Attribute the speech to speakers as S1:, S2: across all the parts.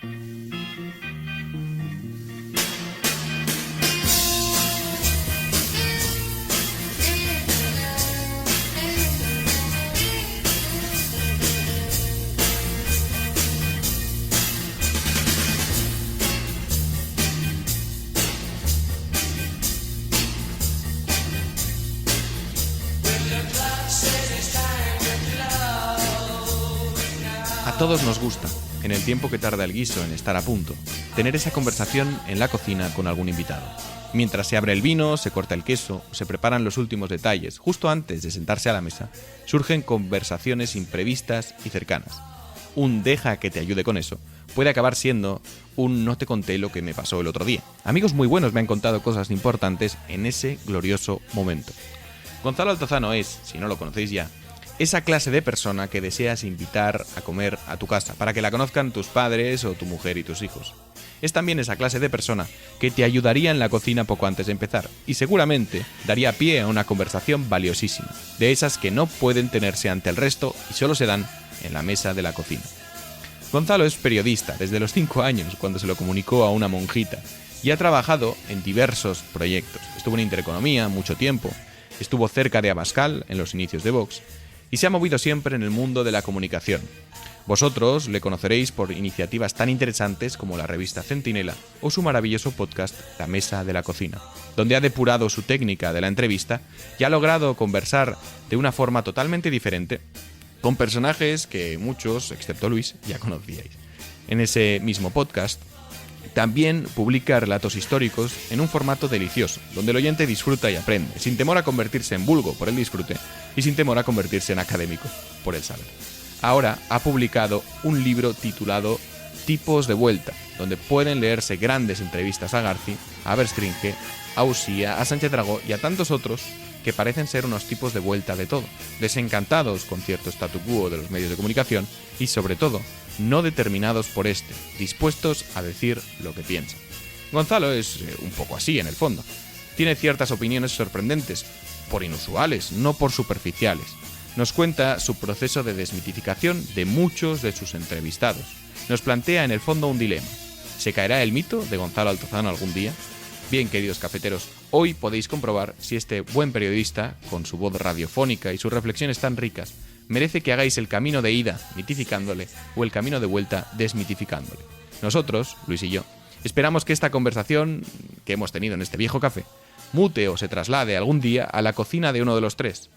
S1: A todos nos gusta, en el tiempo que tarda el guiso en estar a punto, tener esa conversación en la cocina con algún invitado. Mientras se abre el vino, se corta el queso, se preparan los últimos detalles, justo antes de sentarse a la mesa, surgen conversaciones imprevistas y cercanas. Un deja que te ayude con eso puede acabar siendo un no te conté lo que me pasó el otro día. Amigos muy buenos me han contado cosas importantes en ese glorioso momento. Gonzalo Altozano es, si no lo conocéis ya, esa clase de persona que deseas invitar a comer a tu casa para que la conozcan tus padres o tu mujer y tus hijos. Es también esa clase de persona que te ayudaría en la cocina poco antes de empezar y seguramente daría pie a una conversación valiosísima, de esas que no pueden tenerse ante el resto y solo se dan en la mesa de la cocina. Gonzalo es periodista desde los 5 años, cuando se lo comunicó a una monjita, y ha trabajado en diversos proyectos. Estuvo en Intereconomía mucho tiempo, estuvo cerca de Abascal en los inicios de Vox, y se ha movido siempre en el mundo de la comunicación. Vosotros le conoceréis por iniciativas tan interesantes como la revista Centinela o su maravilloso podcast La Mesa de la Cocina, donde ha depurado su técnica de la entrevista y ha logrado conversar de una forma totalmente diferente con personajes que muchos, excepto Luis, ya conocíais. En ese mismo podcast también publica relatos históricos en un formato delicioso, donde el oyente disfruta y aprende, sin temor a convertirse en vulgo por el disfrute y sin temor a convertirse en académico por el saber. Ahora ha publicado un libro titulado Tipos de Vuelta, donde pueden leerse grandes entrevistas a Garci, a Berskringe, a Usía, a Sánchez Dragó y a tantos otros que parecen ser unos tipos de vuelta de todo, desencantados con cierto statu quo de los medios de comunicación y, sobre todo, no determinados por este, dispuestos a decir lo que piensan. Gonzalo es un poco así, en el fondo. Tiene ciertas opiniones sorprendentes, por inusuales, no por superficiales. Nos cuenta su proceso de desmitificación de muchos de sus entrevistados. Nos plantea en el fondo un dilema. ¿Se caerá el mito de Gonzalo Altozano algún día? Bien, queridos cafeteros, hoy podéis comprobar si este buen periodista, con su voz radiofónica y sus reflexiones tan ricas, merece que hagáis el camino de ida mitificándole o el camino de vuelta desmitificándole. Nosotros, Luis y yo, esperamos que esta conversación que hemos tenido en este viejo café mute o se traslade algún día a la cocina de uno de los tres,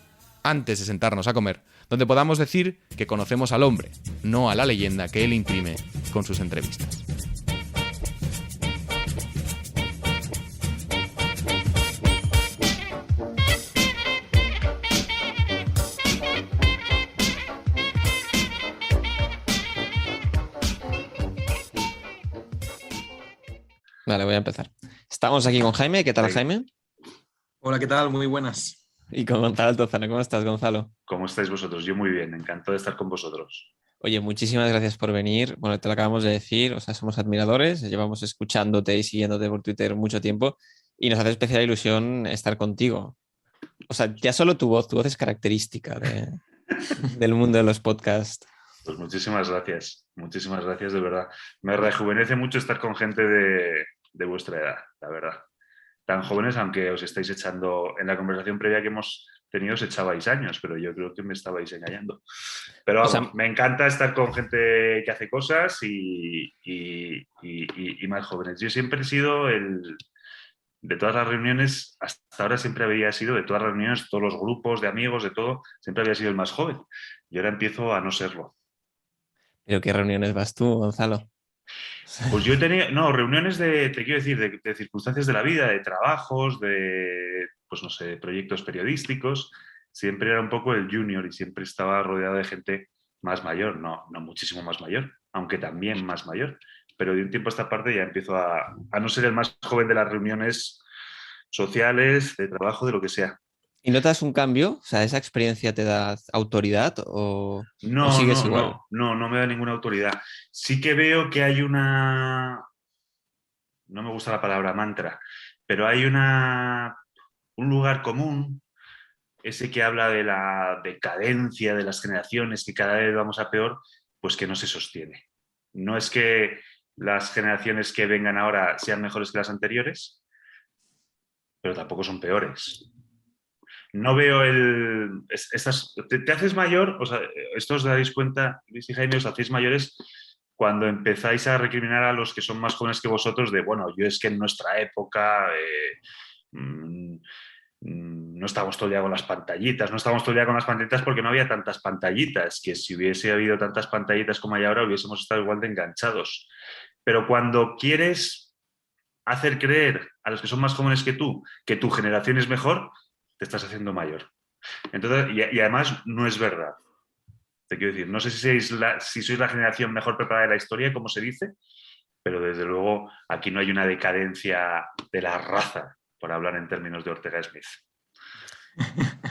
S1: antes de sentarnos a comer, donde podamos decir que conocemos al hombre, no a la leyenda que él imprime con sus entrevistas.
S2: Vale, voy a empezar. Estamos aquí con Jaime. ¿Qué tal, Jaime?
S3: Hola, ¿qué tal? Muy buenas.
S2: Y con Gonzalo Altozano. ¿Cómo estás, Gonzalo?
S4: ¿Cómo estáis vosotros? Yo muy bien, encantado de estar con vosotros.
S2: Oye, muchísimas gracias por venir. Bueno, te lo acabamos de decir, o sea, somos admiradores, llevamos escuchándote y siguiéndote por Twitter mucho tiempo y nos hace especial ilusión estar contigo. O sea, ya solo tu voz es característica del mundo de los podcasts.
S4: Pues muchísimas gracias de verdad. Me rejuvenece mucho estar con gente de vuestra edad, la verdad. Tan jóvenes, aunque os estáis echando, en la conversación previa que hemos tenido os echabais años, pero yo creo que me estabais engañando. Pero vamos, o sea, me encanta estar con gente que hace cosas y más jóvenes. Yo siempre he sido de todas las reuniones, hasta ahora siempre había sido, de todas las reuniones, todos los grupos de amigos, de todo, siempre había sido el más joven. Y ahora empiezo a no serlo.
S2: ¿Pero qué reuniones vas tú, Gonzalo?
S4: Pues yo he tenido, reuniones te quiero decir, de circunstancias de la vida, de trabajos, de, pues no sé, proyectos periodísticos. Siempre era un poco el junior y siempre estaba rodeado de gente más mayor, no muchísimo más mayor, aunque también más mayor. Pero de un tiempo a esta parte ya empiezo a no ser el más joven de las reuniones sociales, de trabajo, de lo que sea.
S2: ¿Y notas un cambio? O sea, ¿esa experiencia te da autoridad o sigues igual?
S4: No me da ninguna autoridad. Sí que veo que hay no me gusta la palabra mantra, pero hay un lugar común, ese que habla de la decadencia de las generaciones, que cada vez vamos a peor, pues que no se sostiene. No es que las generaciones que vengan ahora sean mejores que las anteriores, pero tampoco son peores. No veo te haces mayor, o sea, esto os daréis cuenta, Luis y Jaime, os hacéis mayores cuando empezáis a recriminar a los que son más jóvenes que vosotros de, bueno, yo es que en nuestra época no estábamos todo el día con las pantallitas, no estábamos todo el día con las pantallitas porque no había tantas pantallitas, que si hubiese habido tantas pantallitas como hay ahora hubiésemos estado igual de enganchados. Pero cuando quieres hacer creer a los que son más jóvenes que tú que tu generación es mejor, te estás haciendo mayor. Entonces, y además no es verdad. Te quiero decir, no sé si sois la generación mejor preparada de la historia, como se dice, pero desde luego aquí no hay una decadencia de la raza, por hablar en términos de Ortega Smith.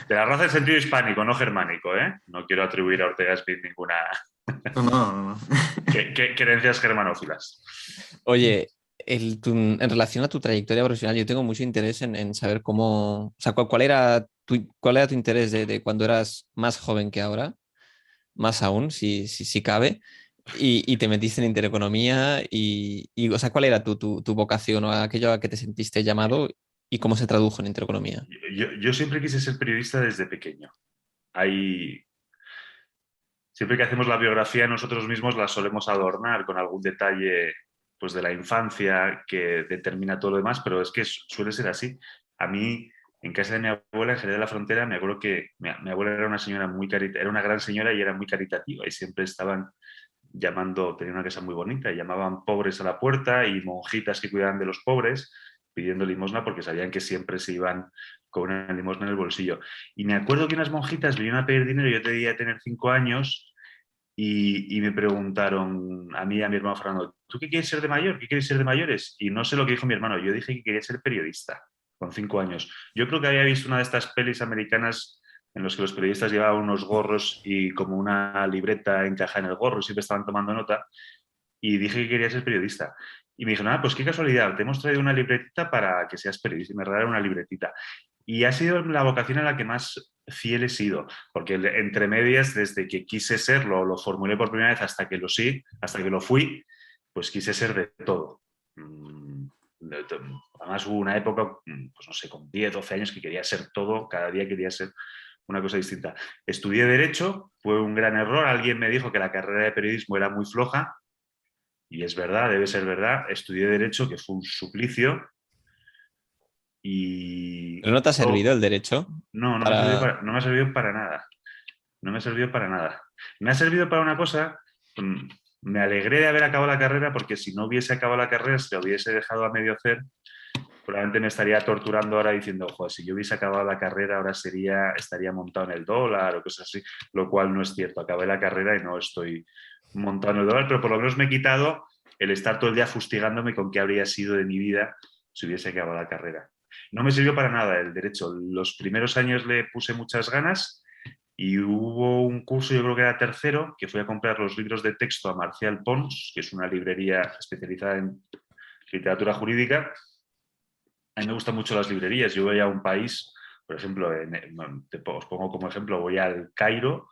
S4: De la raza en sentido hispánico, no germánico, ¿eh? No quiero atribuir a Ortega Smith ninguna
S3: No.
S4: creencias germanófilas.
S2: Oye, en relación a tu trayectoria profesional, yo tengo mucho interés en saber cómo, o sea, cuál era tu interés de cuando eras más joven que ahora, más aún, si cabe, y te metiste en intereconomía o sea, ¿cuál era tu vocación o aquello a que te sentiste llamado y cómo se tradujo en intereconomía?
S4: Yo siempre quise ser periodista desde pequeño. Siempre que hacemos la biografía nosotros mismos la solemos adornar con algún detalle pues, de la infancia que determina todo lo demás, pero es que suele ser así. A mí, en casa de mi abuela, en Jerez de la Frontera, me acuerdo que mi abuela era una señora era una gran señora y era muy caritativa y siempre estaban llamando, tenía una casa muy bonita, y llamaban pobres a la puerta y monjitas que cuidaban de los pobres pidiendo limosna porque sabían que siempre se iban con una limosna en el bolsillo. Y me acuerdo que unas monjitas vinieron a pedir dinero, yo debía tener 5 años, y me preguntaron a mí y a mi hermano Fernando, ¿tú qué quieres ser de mayor? ¿Qué quieres ser de mayores? Y no sé lo que dijo mi hermano, yo dije que quería ser periodista con 5 años. Yo creo que había visto una de estas pelis americanas en los que los periodistas llevaban unos gorros y como una libreta encajada en el gorro, siempre estaban tomando nota, y dije que quería ser periodista. Y me dijeron, pues qué casualidad, te hemos traído una libretita para que seas periodista. Y me regalaron una libretita. Y ha sido la vocación a la que más fiel he sido, porque entre medias, desde que quise serlo, lo formulé por primera vez hasta que lo fui, pues quise ser de todo. Además hubo una época, pues no sé, con 10, 12 años que quería ser todo, cada día quería ser una cosa distinta. Estudié Derecho, fue un gran error, alguien me dijo que la carrera de periodismo era muy floja, y es verdad, debe ser verdad, estudié Derecho, que fue un suplicio, y...
S2: ¿Pero no te ha servido el derecho?
S4: No, no me ha servido para nada. No me ha servido para nada. Me ha servido para una cosa, me alegré de haber acabado la carrera, porque si no hubiese acabado la carrera, si lo hubiese dejado a medio hacer, probablemente me estaría torturando ahora diciendo, joder, si yo hubiese acabado la carrera ahora estaría montado en el dólar o cosas así, lo cual no es cierto. Acabé la carrera y no estoy montado en el dólar, pero por lo menos me he quitado el estar todo el día fustigándome con qué habría sido de mi vida si hubiese acabado la carrera. No me sirvió para nada el derecho. Los primeros años le puse muchas ganas y hubo un curso, yo creo que era tercero, que fui a comprar los libros de texto a Marcial Pons, que es una librería especializada en literatura jurídica. A mí me gustan mucho las librerías. Yo voy a un país, por ejemplo, os pongo como ejemplo, voy al Cairo,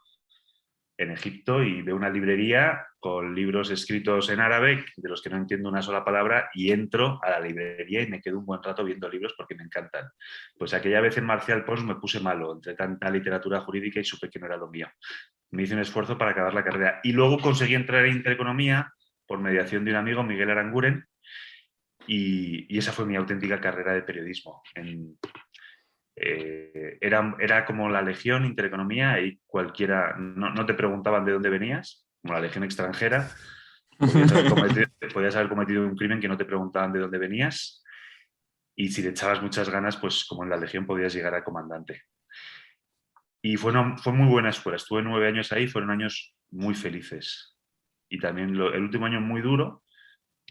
S4: en Egipto, y veo una librería con libros escritos en árabe, de los que no entiendo una sola palabra, y entro a la librería y me quedo un buen rato viendo libros porque me encantan. Pues aquella vez en Marcial Pons me puse malo entre tanta literatura jurídica y supe que no era lo mío. Me hice un esfuerzo para acabar la carrera. Y luego conseguí entrar en Intereconomía por mediación de un amigo, Miguel Aranguren, y esa fue mi auténtica carrera de periodismo. Era como la Legión, Intereconomía, y cualquiera, no te preguntaban de dónde venías, como la Legión extranjera, podías haber cometido un crimen que no te preguntaban de dónde venías, y si le echabas muchas ganas, pues como en la Legión podías llegar a comandante. Y fue muy buena escuela, estuve 9 años ahí, fueron años muy felices. Y también el último año muy duro,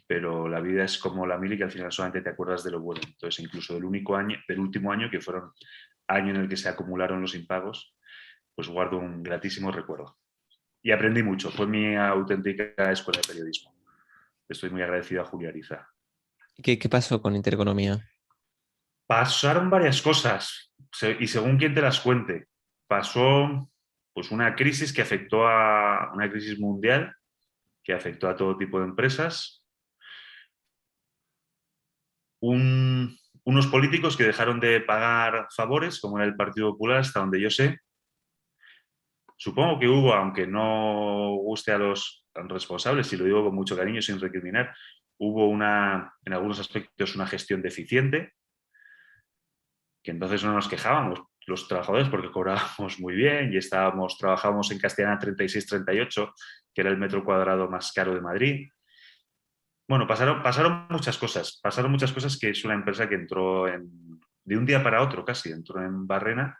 S4: pero la vida es como la mili, que al final solamente te acuerdas de lo bueno. Entonces, incluso del último año, que fueron año en el que se acumularon los impagos, pues guardo un gratísimo recuerdo. Y aprendí mucho, fue mi auténtica escuela de periodismo. Estoy muy agradecido a Julio Ariza.
S2: ¿Qué pasó con Intereconomía?
S4: Pasaron varias cosas, y según quien te las cuente. Pasó pues una crisis mundial que afectó a todo tipo de empresas. unos políticos que dejaron de pagar favores, como era el Partido Popular, hasta donde yo sé. Supongo que hubo, aunque no guste a los responsables, y lo digo con mucho cariño sin recriminar, hubo en algunos aspectos una gestión deficiente, que entonces no nos quejábamos los trabajadores porque cobrábamos muy bien y trabajábamos en Castellana 36-38, que era el metro cuadrado más caro de Madrid. Bueno, pasaron muchas cosas. Pasaron muchas cosas, que es una empresa que entró de un día para otro casi, entró en Barrena,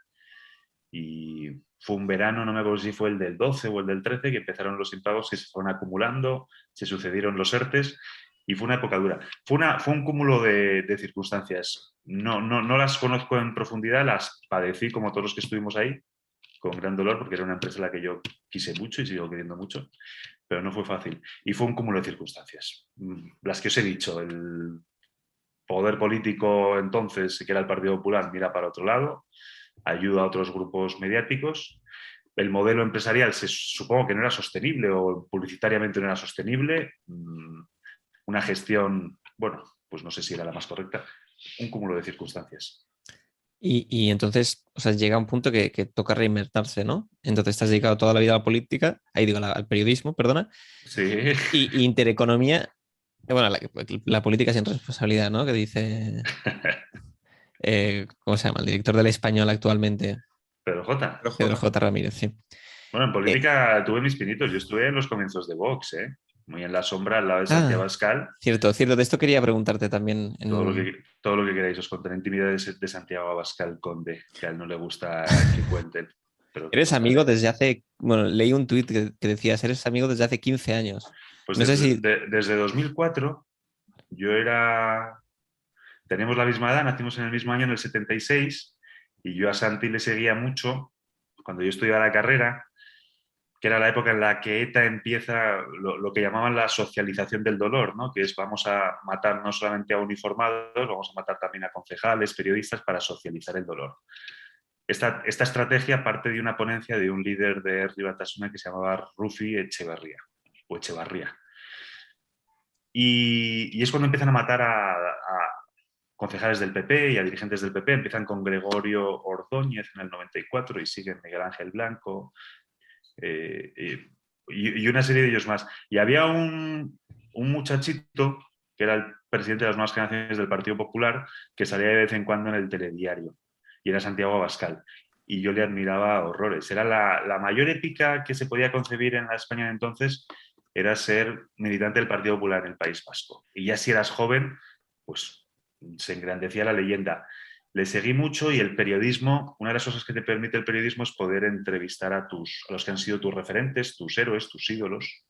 S4: y fue un verano, no me acuerdo si fue el del 12 o el del 13, que empezaron los impagos que se fueron acumulando, se sucedieron los ERTES y fue una época dura. Fue un cúmulo de circunstancias. No las conozco en profundidad, las padecí como todos los que estuvimos ahí, con gran dolor, porque era una empresa a la que yo quise mucho y sigo queriendo mucho, pero no fue fácil. Y fue un cúmulo de circunstancias. Las que os he dicho, el poder político entonces, que era el Partido Popular, mira para otro lado, ayuda a otros grupos mediáticos. El modelo empresarial supongo que no era sostenible, o publicitariamente no era sostenible. Una gestión, bueno, pues no sé si era la más correcta. Un cúmulo de circunstancias.
S2: Y entonces, o sea, llega un punto que toca reinventarse, ¿no? Entonces te has dedicado toda la vida a la política, ahí digo, al periodismo, perdona,
S4: Sí.
S2: y intereconomía, bueno, la política sin responsabilidad, ¿no? Que dice, ¿cómo se llama? El director del Español actualmente,
S4: Pero Jota.
S2: Pedro J. Ramírez, sí.
S4: Bueno, en política tuve mis pinitos. Yo estuve en los comienzos de Vox, muy en la sombra, al lado de Santiago Abascal.
S2: Cierto, de esto quería preguntarte también.
S4: Todo lo que queráis, os contaré intimidades de Santiago Abascal Conde, que a él no le gusta que cuenten. Pero
S2: Eres amigo desde hace, bueno, leí un tuit que decías, eres amigo desde hace 15 años.
S4: Pues
S2: no sé si...
S4: desde 2004, teníamos la misma edad, nacimos en el mismo año, en el 76, y yo a Santi le seguía mucho cuando yo estudiaba la carrera, que era la época en la que ETA empieza lo que llamaban la socialización del dolor, ¿no? Que es, vamos a matar no solamente a uniformados, vamos a matar también a concejales, periodistas, para socializar el dolor. Esta estrategia parte de una ponencia de un líder de Herri Batasuna que se llamaba Rufi Echevarría. Y es cuando empiezan a matar a concejales del PP y a dirigentes del PP. Empiezan con Gregorio Ordóñez en el 94 y siguen Miguel Ángel Blanco, y una serie de ellos más. Y había un muchachito que era el presidente de las nuevas generaciones del Partido Popular, que salía de vez en cuando en el telediario, y era Santiago Abascal. Y yo le admiraba horrores. Era la mayor épica que se podía concebir en la España de entonces, era ser militante del Partido Popular en el País Vasco. Y ya si eras joven, pues se engrandecía la leyenda. Le seguí mucho, y el periodismo, una de las cosas que te permite el periodismo es poder entrevistar a los que han sido tus referentes, tus héroes, tus ídolos.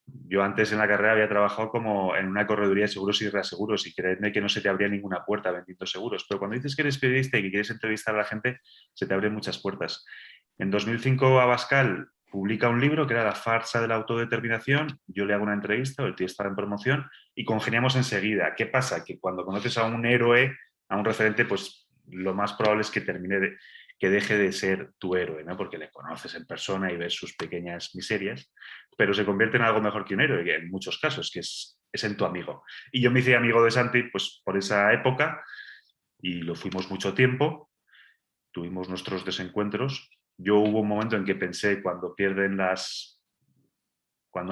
S4: Yo antes en la carrera había trabajado como en una correduría de seguros y reaseguros, y creedme que no se te abría ninguna puerta vendiendo seguros, pero cuando dices que eres periodista y que quieres entrevistar a la gente, se te abren muchas puertas. En 2005 Abascal publica un libro que era La farsa de la autodeterminación, yo le hago una entrevista, el tío estaba en promoción, y congeniamos enseguida. ¿Qué pasa? Que cuando conoces a un héroe, a un referente, pues lo más probable es que que deje de ser tu héroe, ¿no? Porque le conoces en persona y ves sus pequeñas miserias, pero se convierte en algo mejor que un héroe, que en muchos casos, que es en tu amigo. Y yo me hice amigo de Santi pues por esa época, y lo fuimos mucho tiempo, tuvimos nuestros desencuentros. Yo hubo un momento en que pensé, cuando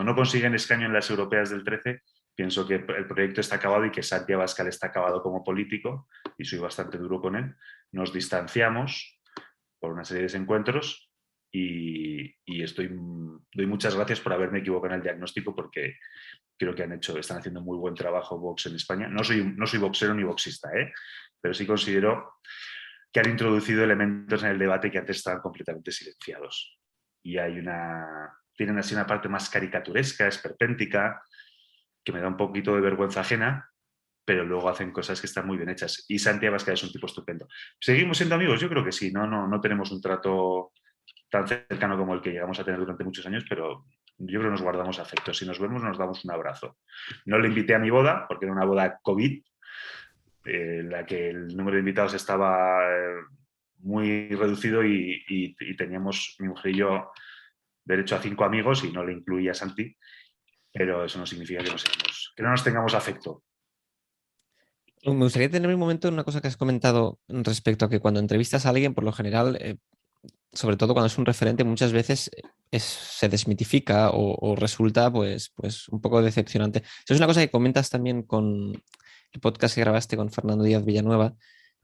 S4: no consiguen escaño en las europeas del 13, pienso que el proyecto está acabado y que Santi Abascal está acabado como político, y soy bastante duro con él. Nos distanciamos por una serie de desencuentros, y doy muchas gracias por haberme equivocado en el diagnóstico, porque creo que están haciendo muy buen trabajo Vox en España. No soy boxero ni boxista, pero sí considero que han introducido elementos en el debate que antes estaban completamente silenciados. Y tienen así una parte más caricaturesca, esperpéntica, que me da un poquito de vergüenza ajena, pero luego hacen cosas que están muy bien hechas. Y Santi Abascal es un tipo estupendo. ¿Seguimos siendo amigos? Yo creo que sí. No tenemos un trato tan cercano como el que llegamos a tener durante muchos años, pero yo creo que nos guardamos afecto. Si nos vemos, nos damos un abrazo. No le invité a mi boda, porque era una boda COVID, en la que el número de invitados estaba muy reducido, y teníamos, mi mujer y yo, derecho a 5 amigos, y no le incluía a Santi, pero eso no significa que no nos tengamos afecto.
S2: Me gustaría tener un momento en una cosa que has comentado respecto a que cuando entrevistas a alguien, por lo general, sobre todo cuando es un referente, muchas veces se desmitifica o resulta pues un poco decepcionante. Eso es una cosa que comentas también con el podcast que grabaste con Fernando Díaz Villanueva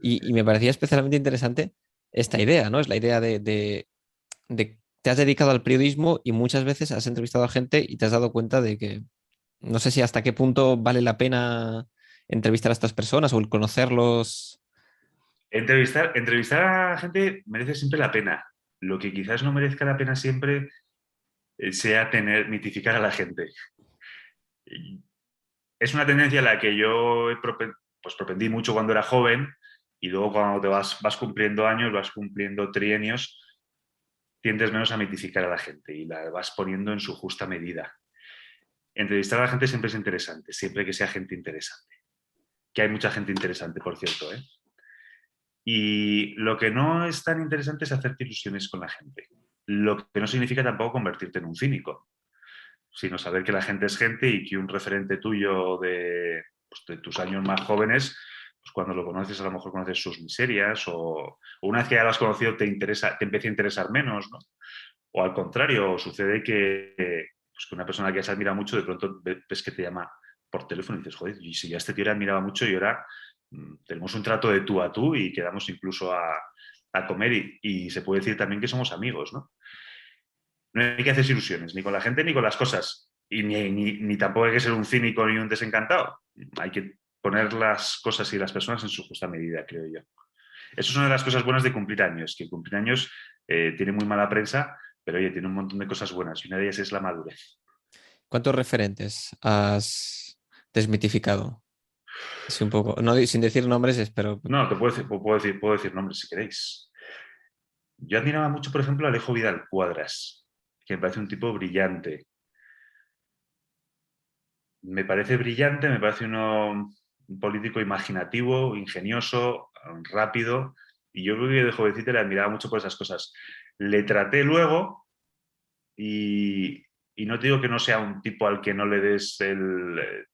S2: y me parecía especialmente interesante esta idea, ¿no? Es la idea de te has dedicado al periodismo y muchas veces has entrevistado a gente y te has dado cuenta de que no sé si hasta qué punto vale la pena entrevistar a estas personas o el conocerlos.
S4: Entrevistar a gente merece siempre la pena. Lo que quizás no merezca la pena siempre sea mitificar a la gente. Es una tendencia a la que yo pues propendí mucho cuando era joven y luego cuando te vas cumpliendo años, vas cumpliendo trienios, tiendes menos a mitificar a la gente y la vas poniendo en su justa medida. Entrevistar a la gente siempre es interesante, siempre que sea gente interesante. Que hay mucha gente interesante, por cierto, ¿eh? Y lo que no es tan interesante es hacerte ilusiones con la gente. Lo que no significa tampoco convertirte en un cínico, sino saber que la gente es gente y que un referente tuyo pues, de tus años más jóvenes, pues cuando lo conoces a lo mejor conoces sus miserias o una vez que ya lo has conocido te empieza a interesar menos, ¿no? O al contrario, sucede pues, que una persona que has admirado mucho de pronto ves que te llama por teléfono y dices, joder, y si ya este tío le admiraba mucho y ahora tenemos un trato de tú a tú y quedamos incluso a comer y se puede decir también que somos amigos, ¿no? No hay que hacer ilusiones, ni con la gente ni con las cosas. Y ni tampoco hay que ser un cínico ni un desencantado. Hay que poner las cosas y las personas en su justa medida, creo yo. Eso es una de las cosas buenas de cumplir años, que cumplir años tiene muy mala prensa, pero oye, tiene un montón de cosas buenas y una de ellas es la madurez.
S2: ¿Cuántos referentes has desmitificado? Así un poco, no, sin decir nombres, pero
S4: No, puedo decir nombres si queréis. Yo admiraba mucho, por ejemplo, a Alejo Vidal Cuadras, que me parece un tipo brillante. Me parece brillante, me parece un político imaginativo, ingenioso, rápido, y yo creo que de jovencito le admiraba mucho por esas cosas. Le traté luego y, y no te digo que no sea un tipo al que no le des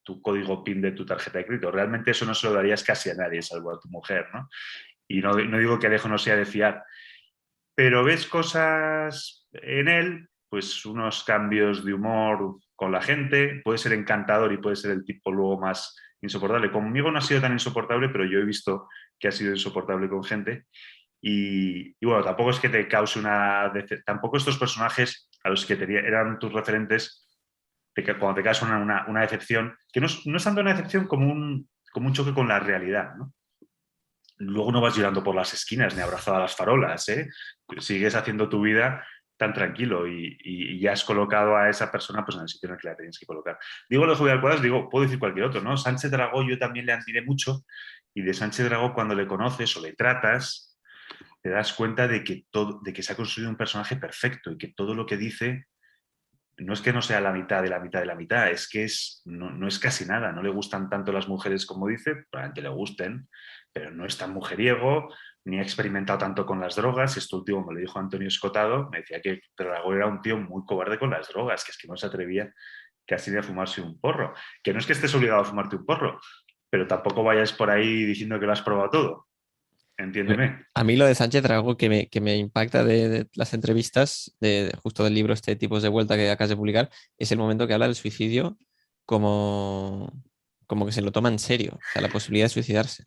S4: tu código PIN de tu tarjeta de crédito. Realmente eso no se lo darías casi a nadie, salvo a tu mujer, ¿no? Y no digo que Alejo no sea de fiar, pero ves cosas en él, pues unos cambios de humor con la gente, puede ser encantador y puede ser el tipo luego más insoportable. Conmigo no ha sido tan insoportable, pero yo he visto que ha sido insoportable con gente. Y bueno, tampoco es que te cause tampoco estos personajes a los que eran tus referentes, cuando te causa una decepción, que no es tanto una decepción como un choque con la realidad, ¿no? Luego no vas llorando por las esquinas ni abrazado a las farolas, ¿eh? Sigues haciendo tu vida tan tranquilo y ya has colocado a esa persona pues, en el sitio en el que la tienes que colocar. Digo lo de Julián Cuadras, puedo decir cualquier otro, ¿no? Sánchez Dragó yo también le admiré mucho y de Sánchez Dragó cuando le conoces o le tratas, te das cuenta de que se ha construido un personaje perfecto y que todo lo que dice no es que no sea la mitad de la mitad de la mitad, es que no es casi nada. No le gustan tanto las mujeres como dice, probablemente le gusten, pero no es tan mujeriego, ni ha experimentado tanto con las drogas. Esto último me lo dijo Antonio Escotado, me decía que Dragó era un tío muy cobarde con las drogas, que es que no se atrevía casi ni a fumarse un porro. Que no es que estés obligado a fumarte un porro, pero tampoco vayas por ahí diciendo que lo has probado todo. Entiéndeme.
S2: a mí lo de Sánchez Dragó que me impacta de las entrevistas, justo del libro este Tipos de Vuelta que acabas de publicar, es el momento que habla del suicidio como, como que se lo toma en serio, o sea, la posibilidad de suicidarse.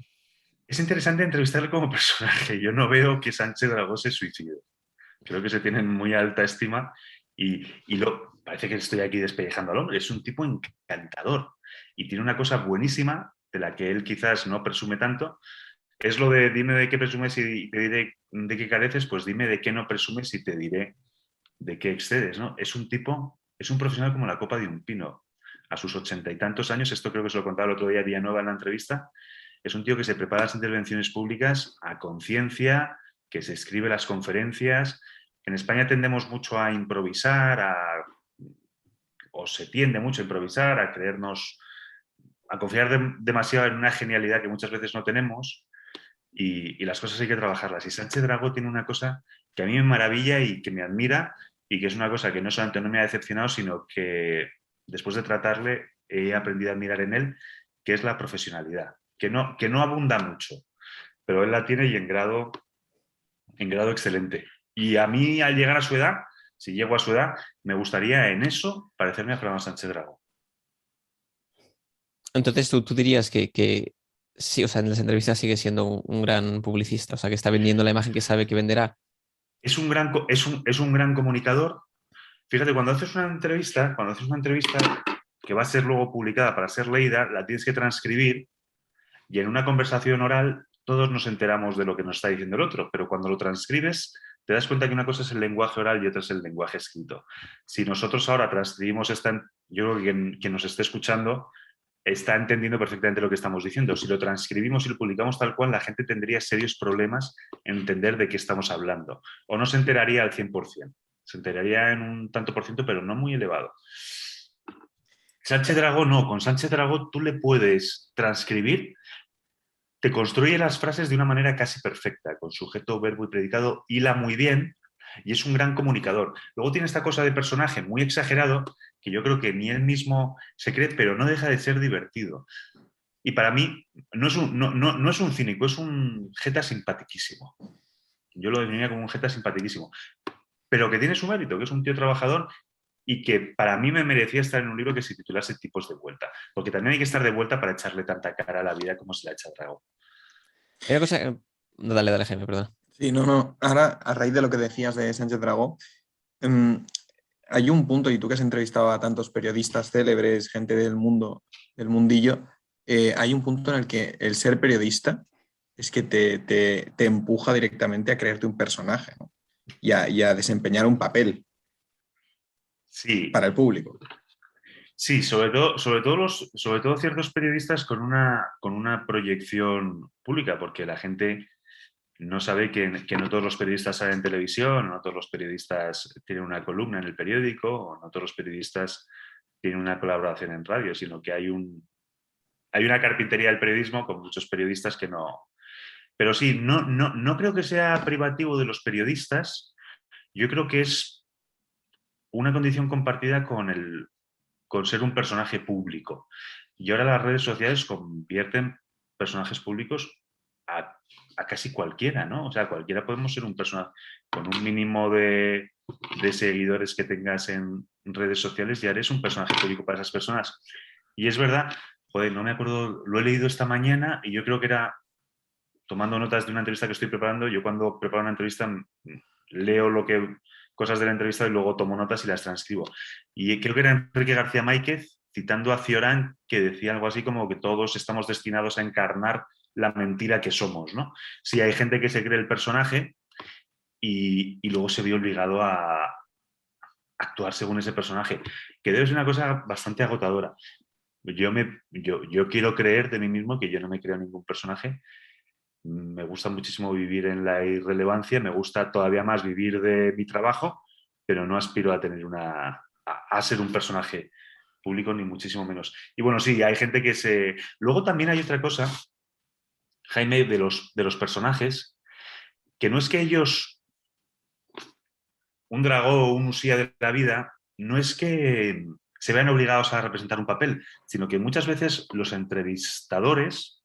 S4: Es interesante entrevistarle como personaje. Yo no veo que Sánchez Dragó se suicide. Creo que se tienen muy alta estima parece que estoy aquí despellejando al hombre. Es un tipo encantador y tiene una cosa buenísima de la que él quizás no presume tanto. Es lo de dime de qué presumes y te diré de qué careces, pues dime de qué no presumes y te diré de qué excedes, ¿no? Es un profesional como la copa de un pino. A sus 80 y tantos años, esto creo que se lo contaba el otro día Villanueva en la entrevista, es un tío que se prepara las intervenciones públicas a conciencia, que se escribe las conferencias. En España tendemos mucho a improvisar, o se tiende mucho a improvisar, a creernos, a confiar demasiado en una genialidad que muchas veces no tenemos y las cosas hay que trabajarlas. Y Sánchez Dragó tiene una cosa que a mí me maravilla y que me admira y que es una cosa que no solamente no me ha decepcionado, sino que después de tratarle he aprendido a admirar en él, que es la profesionalidad. que no abunda mucho, pero él la tiene y en grado excelente. Y a mí, al llegar a su edad, si llego a su edad, me gustaría en eso parecerme a Fernando Sánchez Dragó.
S2: Entonces tú dirías que sí, o sea, en las entrevistas sigue siendo un gran publicista, o sea, que está vendiendo la imagen que sabe que venderá.
S4: Es un gran comunicador. Fíjate, cuando haces una entrevista que va a ser luego publicada para ser leída, la tienes que transcribir y en una conversación oral todos nos enteramos de lo que nos está diciendo el otro, pero cuando lo transcribes te das cuenta que una cosa es el lenguaje oral y otra es el lenguaje escrito. Si nosotros ahora transcribimos yo creo que quien nos esté escuchando está entendiendo perfectamente lo que estamos diciendo. Si lo transcribimos y lo publicamos tal cual, la gente tendría serios problemas en entender de qué estamos hablando. O no se enteraría al 100%. Se enteraría en un tanto por ciento, pero no muy elevado. Sánchez Dragó no. Con Sánchez Dragó tú le puedes transcribir, te construye las frases de una manera casi perfecta, con sujeto, verbo y predicado, hila muy bien y es un gran comunicador. Luego tiene esta cosa de personaje muy exagerado que yo creo que ni él mismo se cree, pero no deja de ser divertido. Y para mí no es un cínico, es un jeta simpaticísimo. Yo lo definiría como un jeta simpaticísimo. Pero que tiene su mérito, que es un tío trabajador y que para mí me merecía estar en un libro que se titulase Tipos de vuelta. Porque también hay que estar de vuelta para echarle tanta cara a la vida como se la echa Dragó.
S2: Hay una cosa... No, dale, Jaime, perdón.
S3: Sí, no. Ahora, a raíz de lo que decías de Sánchez Dragó, hay un punto, y tú que has entrevistado a tantos periodistas célebres, gente del mundo, del mundillo, hay un punto en el que el ser periodista es que te empuja directamente a creerte un personaje, ¿no? y a desempeñar un papel
S4: Sí.
S3: para el público.
S4: Sí, sobre todo ciertos periodistas con una proyección pública, porque la gente no sabe que no todos los periodistas salen en televisión, no todos los periodistas tienen una columna en el periódico, o no todos los periodistas tienen una colaboración en radio, sino que hay una carpintería del periodismo con muchos periodistas que no. Pero sí, no creo que sea privativo de los periodistas. Yo creo que es una condición compartida con ser un personaje público. Y ahora las redes sociales convierten personajes públicos a casi cualquiera, ¿no? O sea, cualquiera podemos ser un personaje con un mínimo de seguidores que tengas en redes sociales, ya eres un personaje público para esas personas. Y es verdad, joder, no me acuerdo, lo he leído esta mañana y yo creo que era tomando notas de una entrevista que estoy preparando. Yo cuando preparo una entrevista leo cosas de la entrevista y luego tomo notas y las transcribo. Y creo que era Enrique García Máquez citando a Cioran, que decía algo así como que todos estamos destinados a encarnar la mentira que somos, ¿no? Sí, hay gente que se cree el personaje y luego se ve obligado a actuar según ese personaje, que debe ser una cosa bastante agotadora. Yo quiero creer de mí mismo que yo no me creo ningún personaje. Me gusta muchísimo vivir en la irrelevancia, me gusta todavía más vivir de mi trabajo, pero no aspiro a tener a ser un personaje público, ni muchísimo menos. Y bueno, sí, hay gente que se... Luego también hay otra cosa, Jaime, de los personajes, que no es que ellos, un dragón o un usía de la vida, no es que se vean obligados a representar un papel, sino que muchas veces los entrevistadores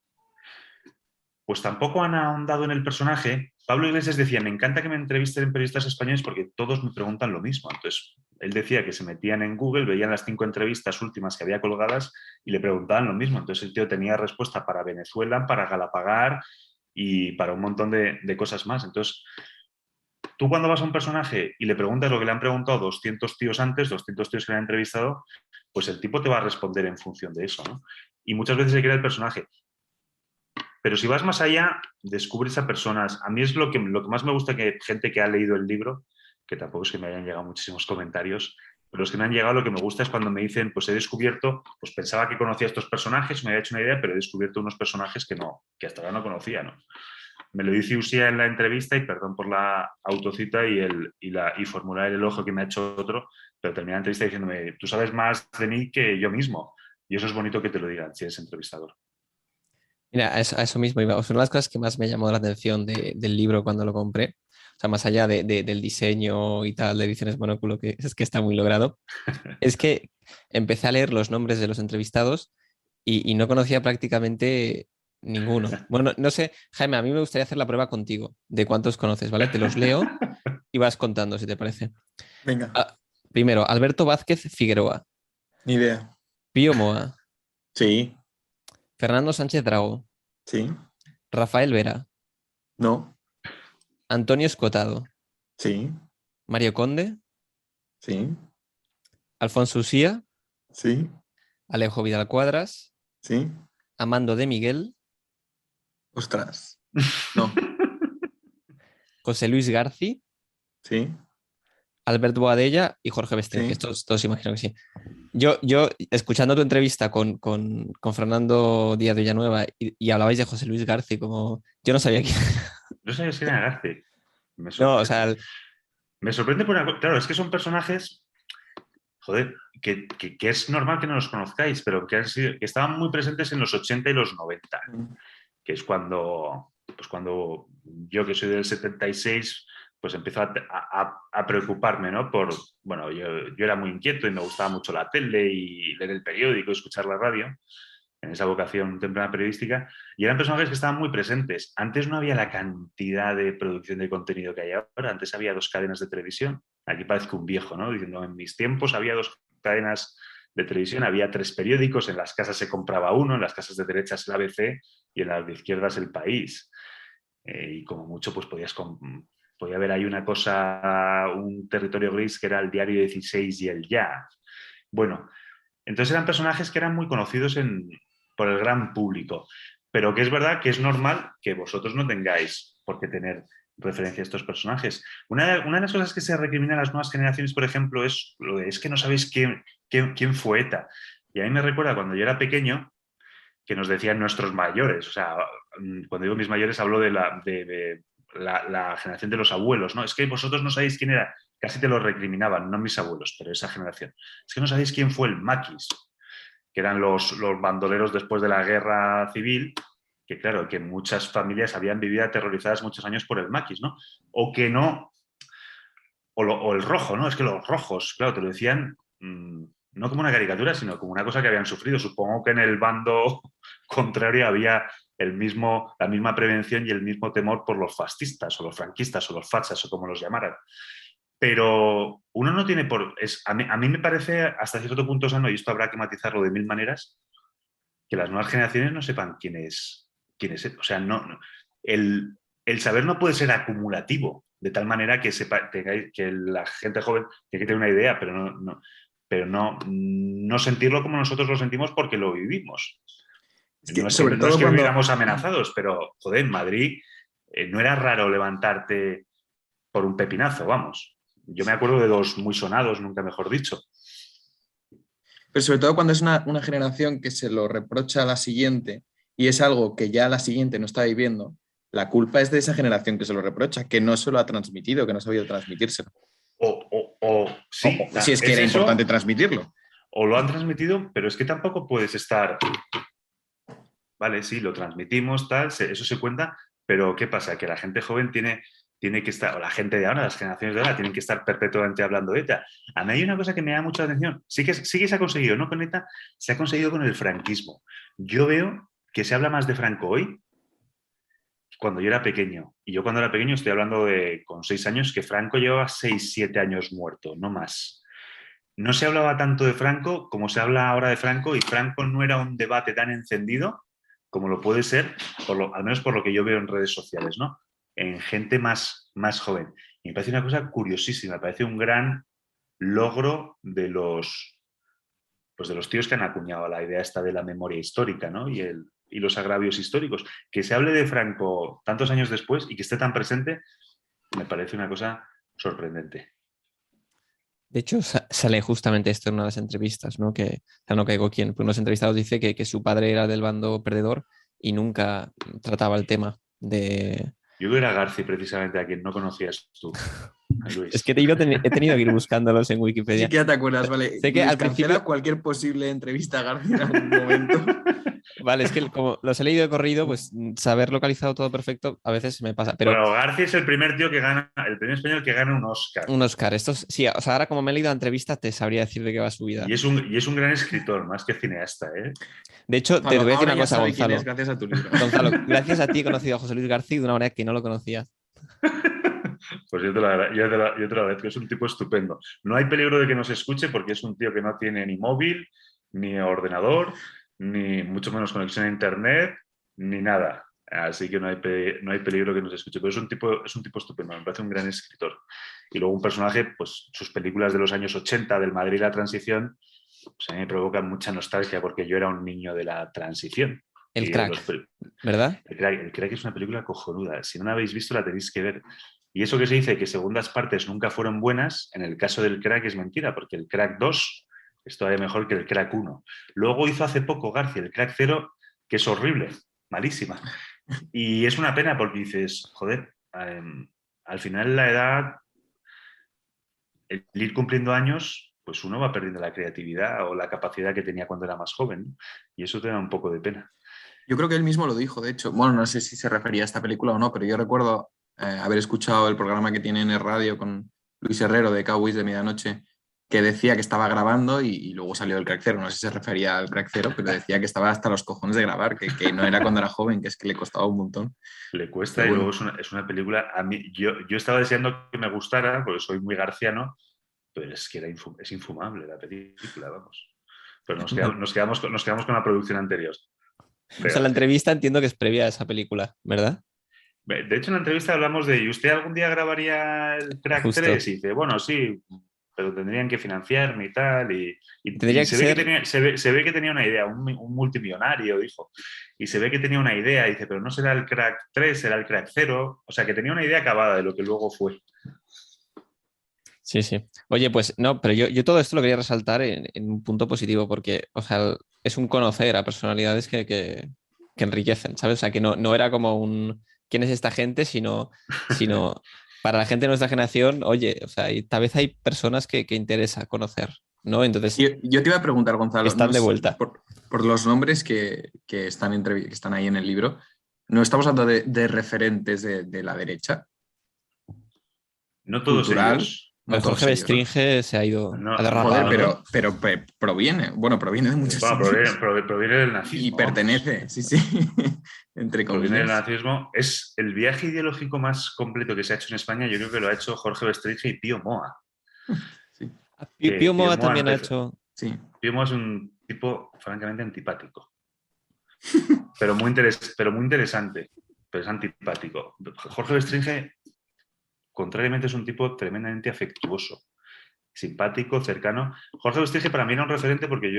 S4: pues tampoco han ahondado en el personaje. Pablo Iglesias decía, me encanta que me entrevisten periodistas españoles porque todos me preguntan lo mismo. Entonces, él decía que se metían en Google, veían las 5 entrevistas últimas que había colgadas y le preguntaban lo mismo. Entonces, el tío tenía respuesta para Venezuela, para Galapagar y para un montón de cosas más. Entonces, tú cuando vas a un personaje y le preguntas lo que le han preguntado 200 tíos antes, 200 tíos que le han entrevistado, pues el tipo te va a responder en función de eso, ¿no? Y muchas veces se crea el personaje. Pero si vas más allá, descubres a personas. A mí es lo que más me gusta, que gente que ha leído el libro, que tampoco es que me hayan llegado muchísimos comentarios, pero los que me han llegado, lo que me gusta es cuando me dicen, pues he descubierto, pues pensaba que conocía a estos personajes, me había hecho una idea, pero he descubierto unos personajes que hasta ahora no conocía, ¿no? Me lo dice Usía en la entrevista, y perdón por la autocita y formular el elogio que me ha hecho otro, pero termina la entrevista diciéndome, tú sabes más de mí que yo mismo. Y eso es bonito que te lo digan si eres entrevistador.
S2: Mira, a eso mismo iba. O sea, una de las cosas que más me llamó la atención del libro cuando lo compré, o sea, más allá del diseño y tal de Ediciones Monóculo, que es que está muy logrado, es que empecé a leer los nombres de los entrevistados y no conocía prácticamente Ninguno. Bueno, no sé, Jaime, a mí me gustaría hacer la prueba contigo de cuántos conoces, ¿vale? Te los leo y vas contando, si te parece.
S3: Venga,
S2: Primero, Alberto Vázquez Figueroa,
S3: ni idea.
S2: Pío Moa,
S3: Sí,
S2: Fernando Sánchez Dragó,
S3: sí,
S2: Rafael Vera,
S3: no,
S2: Antonio Escotado,
S3: sí,
S2: Mario Conde,
S3: sí,
S2: Alfonso Usía,
S3: sí,
S2: Alejo Vidal Cuadras,
S3: sí.
S2: Amando de Miguel,
S3: Ostras. No,
S2: José Luis Garci,
S3: sí,
S2: Albert Boadella y Jorge Bester, que
S3: sí.
S2: estos todos imagino que sí. Yo escuchando tu entrevista con Fernando Díaz de Villanueva y hablabais de José Luis Garci, como yo no sabía quién.
S4: No sabes quién era Garci. Me
S2: No, o
S4: sorprende.
S2: sea,
S4: Me sorprende por una cosa. Claro, es que son personajes, joder, que es normal que no los conozcáis, pero que estaban muy presentes en los 80 y los 90, que es cuando yo, que soy del 76, pues empezó a preocuparme, ¿no? Bueno, yo era muy inquieto y me gustaba mucho la tele y leer el periódico, escuchar la radio, en esa vocación temprana periodística, y eran personajes que estaban muy presentes. Antes no había la cantidad de producción de contenido que hay ahora, antes había 2 cadenas de televisión. Aquí parezco un viejo, ¿no? Diciendo, en mis tiempos había 2 cadenas de televisión, había 3 periódicos, en las casas se compraba uno, en las casas de derechas el ABC y en las de izquierdas el País. Y como mucho, pues podía haber ahí una cosa, un territorio gris que era el Diario 16 y el Ya. Bueno, entonces eran personajes que eran muy conocidos por el gran público, pero que es verdad que es normal que vosotros no tengáis por qué tener referencia a estos personajes. Una de las cosas que se recrimina a las nuevas generaciones, por ejemplo, es lo de es que no sabéis quién fue ETA. Y a mí me recuerda cuando yo era pequeño que nos decían nuestros mayores. O sea, cuando digo mis mayores hablo de la generación de los abuelos, ¿no? Es que vosotros no sabéis quién era. Casi te lo recriminaban, no mis abuelos, pero esa generación. Es que no sabéis quién fue el maquis, que eran los bandoleros después de la guerra civil, que claro, que muchas familias habían vivido aterrorizadas muchos años por el maquis, ¿no? O que no, o el rojo, ¿no? Es que los rojos, claro, te lo decían no como una caricatura, sino como una cosa que habían sufrido. Supongo que en el bando contrario había la misma prevención y el mismo temor por los fascistas, o los franquistas, o los fachas, o como los llamaran. Pero uno no tiene a mí me parece hasta cierto punto sano, y esto habrá que matizarlo de 1000 maneras, que las nuevas generaciones no sepan quién es. O sea, el saber no puede ser acumulativo, de tal manera que la gente joven tiene que tener una idea, pero no sentirlo como nosotros lo sentimos porque lo vivimos.
S3: Es que,
S4: No
S3: sobre
S4: es
S3: todo
S4: que
S3: cuando...
S4: viviéramos amenazados, pero, joder, en Madrid no era raro levantarte por un pepinazo, vamos. Yo me acuerdo de 2 muy sonados, nunca mejor dicho.
S3: Pero sobre todo cuando es una generación que se lo reprocha a la siguiente y es algo que ya la siguiente no está viviendo, la culpa es de esa generación que se lo reprocha, que no se lo ha transmitido, que no ha sabido transmitírselo.
S4: Sí,
S3: Si es que era importante transmitirlo.
S4: O lo han transmitido, pero es que tampoco puedes estar... Vale, sí, lo transmitimos, tal, eso se cuenta, pero ¿qué pasa? Que la gente joven tiene que estar, o la gente de ahora, las generaciones de ahora, tienen que estar perpetuamente hablando de ETA. A mí hay una cosa que me da mucha atención. Sí que se ha conseguido, no con ETA, se ha conseguido con el franquismo. Yo veo que se habla más de Franco hoy cuando yo era pequeño. Y yo cuando era pequeño estoy hablando con 6 años, que Franco llevaba 6, 7 años muerto, no más. No se hablaba tanto de Franco como se habla ahora de Franco, y Franco no era un debate tan encendido como lo puede ser, al menos por lo que yo veo en redes sociales, ¿no? En gente más joven. Y me parece una cosa curiosísima, me parece un gran logro de los tíos que han acuñado la idea esta de la memoria histórica, ¿no? Y los agravios históricos. Que se hable de Franco tantos años después y que esté tan presente, me parece una cosa sorprendente.
S2: de hecho, sale justamente esto en una de las entrevistas, ¿no? Que, o sea, no caigo quién, pero unos entrevistados dice que su padre era del bando perdedor y nunca trataba el tema de...
S4: Yo era Garci, precisamente, a quien no conocías tú, a Luis.
S2: Es que he tenido que ir buscándolos en Wikipedia.
S3: Sí que ya te acuerdas, vale.
S2: Sé que
S3: Luis,
S2: al
S3: cancela
S2: principio...
S3: cualquier posible entrevista a García en algún momento.
S2: Vale, es que como los he leído de corrido, pues saber localizado todo perfecto a veces me pasa. Pero
S4: Bueno, García es el primer tío que gana, el primer español que gana un Oscar.
S2: un Oscar, estos sí, o sea, ahora como me he leído la entrevista, te sabría decir de qué va su vida.
S4: Y es un gran escritor, más que cineasta, ¿eh?
S2: De hecho, te voy a decir
S3: Ahora
S2: una
S3: ya
S2: cosa,
S3: sabe quién
S2: Gonzalo.
S3: es gracias a tu libro.
S2: Gonzalo, gracias a ti he conocido a José Luis García de una manera que no lo conocía.
S4: Pues yo te lo agradezco, es un tipo estupendo. No hay peligro de que nos escuche porque es un tío que no tiene ni móvil, ni ordenador, ni mucho menos conexión a internet, ni nada. Así que no hay peligro que nos escuche. Pero es un tipo estupendo, me parece un gran escritor. Y luego un personaje, pues sus películas de los años 80, del Madrid y la transición, pues a mí me provocan mucha nostalgia porque yo era un niño de la transición.
S2: El
S4: Y
S2: Crack, ¿verdad?
S4: El Crack es una película cojonuda. Si no la habéis visto, la tenéis que ver. Y eso que se dice que segundas partes nunca fueron buenas, en el caso del Crack es mentira, porque el Crack 2 es todavía mejor que el Crack 1. Luego hizo hace poco García el Crack 0, que es horrible, malísima. Y es una pena porque dices, joder, al final la edad, el ir cumpliendo años, pues uno va perdiendo la creatividad o la capacidad que tenía cuando era más joven, ¿no? Y eso te da un poco de pena.
S3: Yo creo que él mismo lo dijo, de hecho. Bueno, no sé si se refería a esta película o no, pero yo recuerdo haber escuchado el programa que tiene en el radio con Luis Herrero de Cowboys de Medianoche, que decía que estaba grabando y luego salió el Crack 0. No sé si se refería al Crack 0, pero decía que estaba hasta los cojones de grabar, que no era cuando era joven, que es que le costaba un montón.
S4: Le cuesta.
S3: Pero
S4: Y
S3: bueno.
S4: luego es una película, a mí, yo estaba deseando que me gustara, porque soy muy garciano, pero es que es infumable la película, vamos. Pero nos quedamos con la producción anterior.
S2: O sea, la entrevista entiendo que es previa a esa película, ¿verdad?
S4: De hecho, en la entrevista hablamos de, ¿y usted algún día grabaría el Crack
S2: Justo.
S4: 3? Y dice, bueno, sí, pero tendrían que financiarme y tal. Y
S2: Tendría que
S4: se, ve
S2: ser...
S4: que tenía, se ve que tenía una idea, un multimillonario, dijo. Y se ve que tenía una idea, y dice, pero no será el Crack 3, será el Crack 0. O sea, que tenía una idea acabada de lo que luego fue.
S2: Sí, sí. Oye, pues no, pero yo todo esto lo quería resaltar en un punto positivo porque, o sea, es un conocer a personalidades que enriquecen, ¿sabes? O sea, que no era como un ¿quién es esta gente? Sino para la gente de nuestra generación, oye, o sea, y tal vez hay personas que interesa conocer, ¿no? Entonces,
S3: Yo te iba a preguntar, Gonzalo,
S2: están de vuelta.
S3: por los nombres que están ahí en el libro, ¿no estamos hablando de referentes de la derecha?
S4: No todos
S3: Cultural.
S4: ellos.
S3: No
S2: El
S3: todos
S2: Jorge
S3: ellos, ¿no?
S2: Bestringe se ha ido,
S4: No,
S2: ha
S3: Joder,
S2: derrapado.
S3: pero proviene de muchos
S4: Bueno,
S3: sitios.
S4: proviene del nazismo.
S3: Y pertenece,
S4: vamos.
S3: sí, entre
S4: Proviene del
S3: comillas.
S4: nazismo. Es el viaje ideológico más completo que se ha hecho en España. Yo creo que lo ha hecho Jorge Bestringe y Pío Moa.
S3: Sí,
S2: Pío Moa también ha hecho...
S3: sí.
S4: Pío Moa es un tipo francamente antipático, pero muy interesante, pero es antipático. Jorge Bestringe, contrariamente, es un tipo tremendamente afectuoso, simpático, cercano. Jorge Bestringe para mí era un referente porque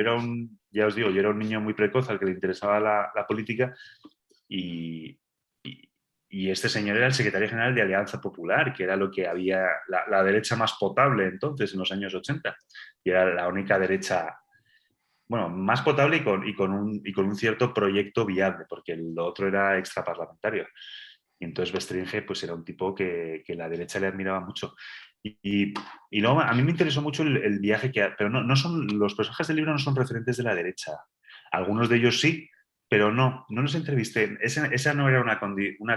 S4: ya os digo, yo era un niño muy precoz al que le interesaba la política y este señor era el secretario general de Alianza Popular, que era lo que había, la derecha más potable entonces, en los años 80, y era la única derecha, bueno, más potable y con un cierto proyecto viable, porque lo otro era extraparlamentario. Y entonces Bestringe pues, era un tipo que la derecha le admiraba mucho. Y luego a mí me interesó mucho el viaje pero no son, los personajes del libro no son referentes de la derecha. Algunos de ellos sí, pero no los entrevisté. Esa no era una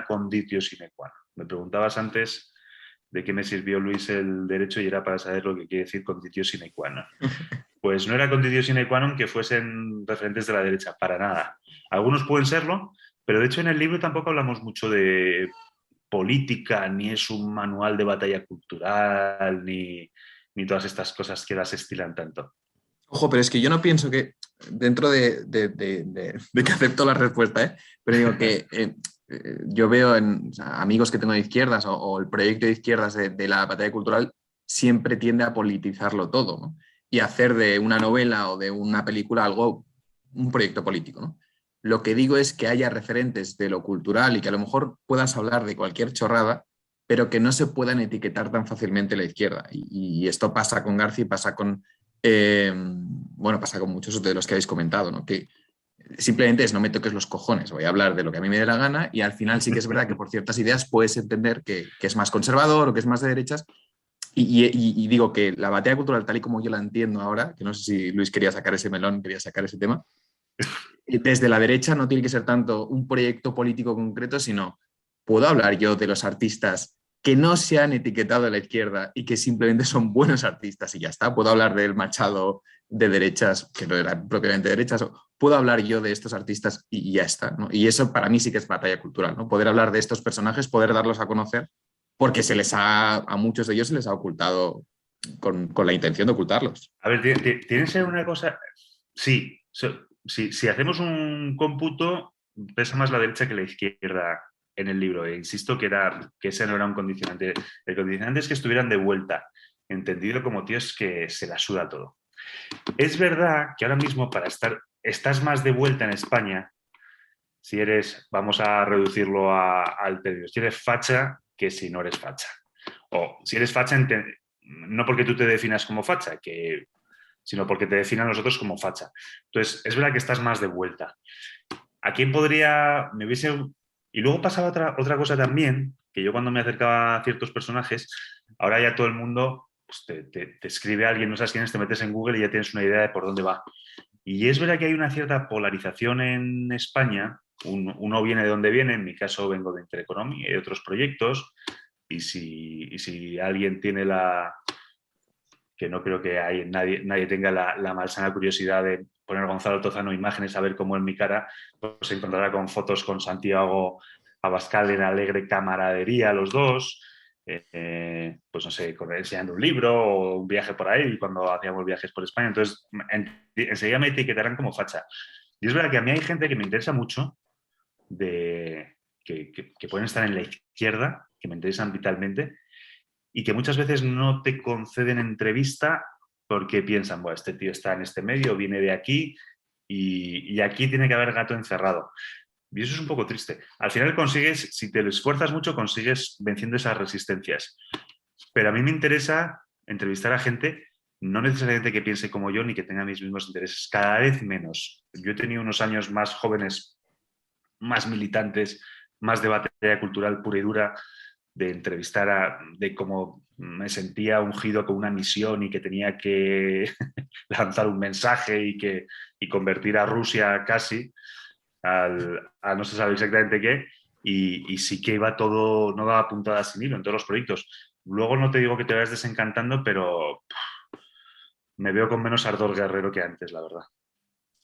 S4: conditio sine qua non. Me preguntabas antes de qué me sirvió, Luis, el derecho y era para saber lo que quiere decir conditio sine qua non. Pues no era conditio sine qua non que fuesen referentes de la derecha, para nada. Algunos pueden serlo, pero de hecho en el libro tampoco hablamos mucho de política, ni es un manual de batalla cultural, ni todas estas cosas que las estilan tanto.
S3: Ojo, pero es que yo no pienso que, dentro de que acepto la respuesta, pero digo que yo veo o sea, amigos que tengo de izquierdas o el proyecto de izquierdas de la batalla cultural siempre tiende a politizarlo todo, ¿no? Y hacer de una novela o de una película un proyecto político, ¿no? Lo que digo es que haya referentes de lo cultural y que a lo mejor puedas hablar de cualquier chorrada, pero que no se puedan etiquetar tan fácilmente la izquierda. Y esto pasa con García, pasa con pasa con muchos de los que habéis comentado, ¿no? Que simplemente es no me toques los cojones, voy a hablar de lo que a mí me dé la gana y al final sí que es verdad que por ciertas ideas puedes entender que es más conservador o que es más de derechas y digo que la batalla cultural tal y como yo la entiendo ahora, que no sé si Luis quería sacar ese melón, quería sacar ese tema, desde la derecha no tiene que ser tanto un proyecto político concreto, sino puedo hablar yo de los artistas que no se han etiquetado a la izquierda y que simplemente son buenos artistas y ya está. Puedo hablar del Machado de derechas, que no eran propiamente derechas, o puedo hablar yo de estos artistas y ya está, ¿no? Y eso para mí sí que es batalla cultural, ¿no? Poder hablar de estos personajes, poder darlos a conocer, porque a muchos de ellos se les ha ocultado con la intención de ocultarlos.
S4: A ver, tiene que ser una cosa... Sí, si hacemos un cómputo, pesa más la derecha que la izquierda en el libro. E insisto que ese no era un condicionante. El condicionante es que estuvieran de vuelta, entendido como tíos que se la suda todo. Es verdad que ahora mismo estás más de vuelta en España si eres, vamos a reducirlo al término, si eres facha que si no eres facha. O si eres facha, no porque tú te definas como facha, sino porque te definan los otros como facha. Entonces, es verdad que estás más de vuelta. ¿A quién Y luego pasaba otra cosa también, que yo cuando me acercaba a ciertos personajes, ahora ya todo el mundo pues, te escribe a alguien, no sabes quién es, te metes en Google y ya tienes una idea de por dónde va. Y es verdad que hay una cierta polarización en España. Uno viene de donde viene, en mi caso vengo de Intereconomía y de otros proyectos, y si alguien tiene que no creo que nadie tenga la malsana curiosidad de poner a Gonzalo Tozano imágenes a ver cómo es mi cara, pues se encontrará con fotos con Santiago Abascal en alegre camaradería los dos, pues no sé, enseñando un libro o un viaje por ahí, cuando hacíamos viajes por España. Entonces, enseguida me etiquetarán como facha. Y es verdad que a mí hay gente que me interesa mucho, que pueden estar en la izquierda, que me interesan vitalmente, y que muchas veces no te conceden entrevista porque piensan, bueno, este tío está en este medio, viene de aquí y aquí tiene que haber gato encerrado. Y eso es un poco triste. Al final consigues, si te lo esfuerzas mucho, consigues venciendo esas resistencias. Pero a mí me interesa entrevistar a gente, no necesariamente que piense como yo ni que tenga mis mismos intereses, cada vez menos. Yo he tenido unos años más jóvenes, más militantes, más de batalla cultural pura y dura, de entrevistar de cómo me sentía ungido con una misión y que tenía que lanzar un mensaje y convertir a Rusia casi a no se sabe exactamente qué, y sí que iba todo, no daba puntadas sin hilo en todos los proyectos. Luego no te digo que te vayas desencantando, pero me veo con menos ardor guerrero que antes, la verdad.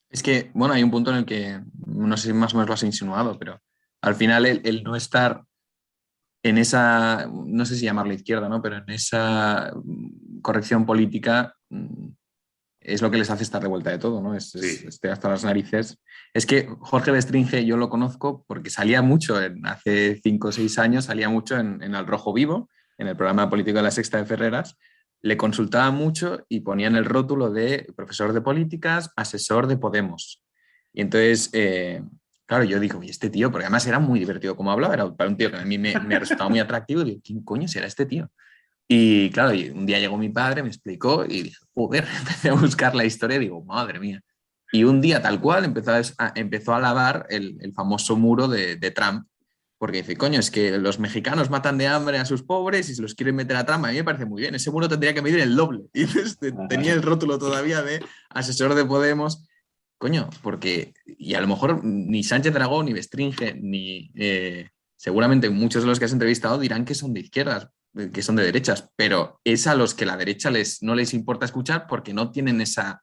S3: Es que, bueno, hay un punto en el que, no sé si más o menos lo has insinuado, pero al final el no estar en esa, no sé si llamarla izquierda, ¿no? Pero en esa corrección política es lo que les hace estar de vuelta de todo, ¿no?
S4: Sí.
S3: Hasta las narices. Es que Jorge Bestringe yo lo conozco porque salía mucho, hace 5 o 6 años, salía mucho en Al Rojo Vivo, en el programa político de La Sexta de Ferreras. Le consultaba mucho y ponían el rótulo de profesor de políticas, asesor de Podemos. Y entonces... claro, yo digo, y este tío, porque además era muy divertido como hablaba, era para un tío que a mí me resultaba muy atractivo, y digo, ¿quién coño será este tío? Y claro, un día llegó mi padre, me explicó y dije, joder, empecé a buscar la historia y digo, madre mía. Y un día tal cual empezó a lavar el famoso muro de Trump, porque dice, coño, es que los mexicanos matan de hambre a sus pobres y se los quieren meter a Trump. A mí me parece muy bien, ese muro tendría que medir el doble. Y tenía el rótulo todavía de asesor de Podemos. Coño, porque, y a lo mejor ni Sánchez Dragó, ni Bestringe, ni seguramente muchos de los que has entrevistado dirán que son de izquierdas, que son de derechas, pero es a los que la derecha no les importa escuchar porque no tienen esa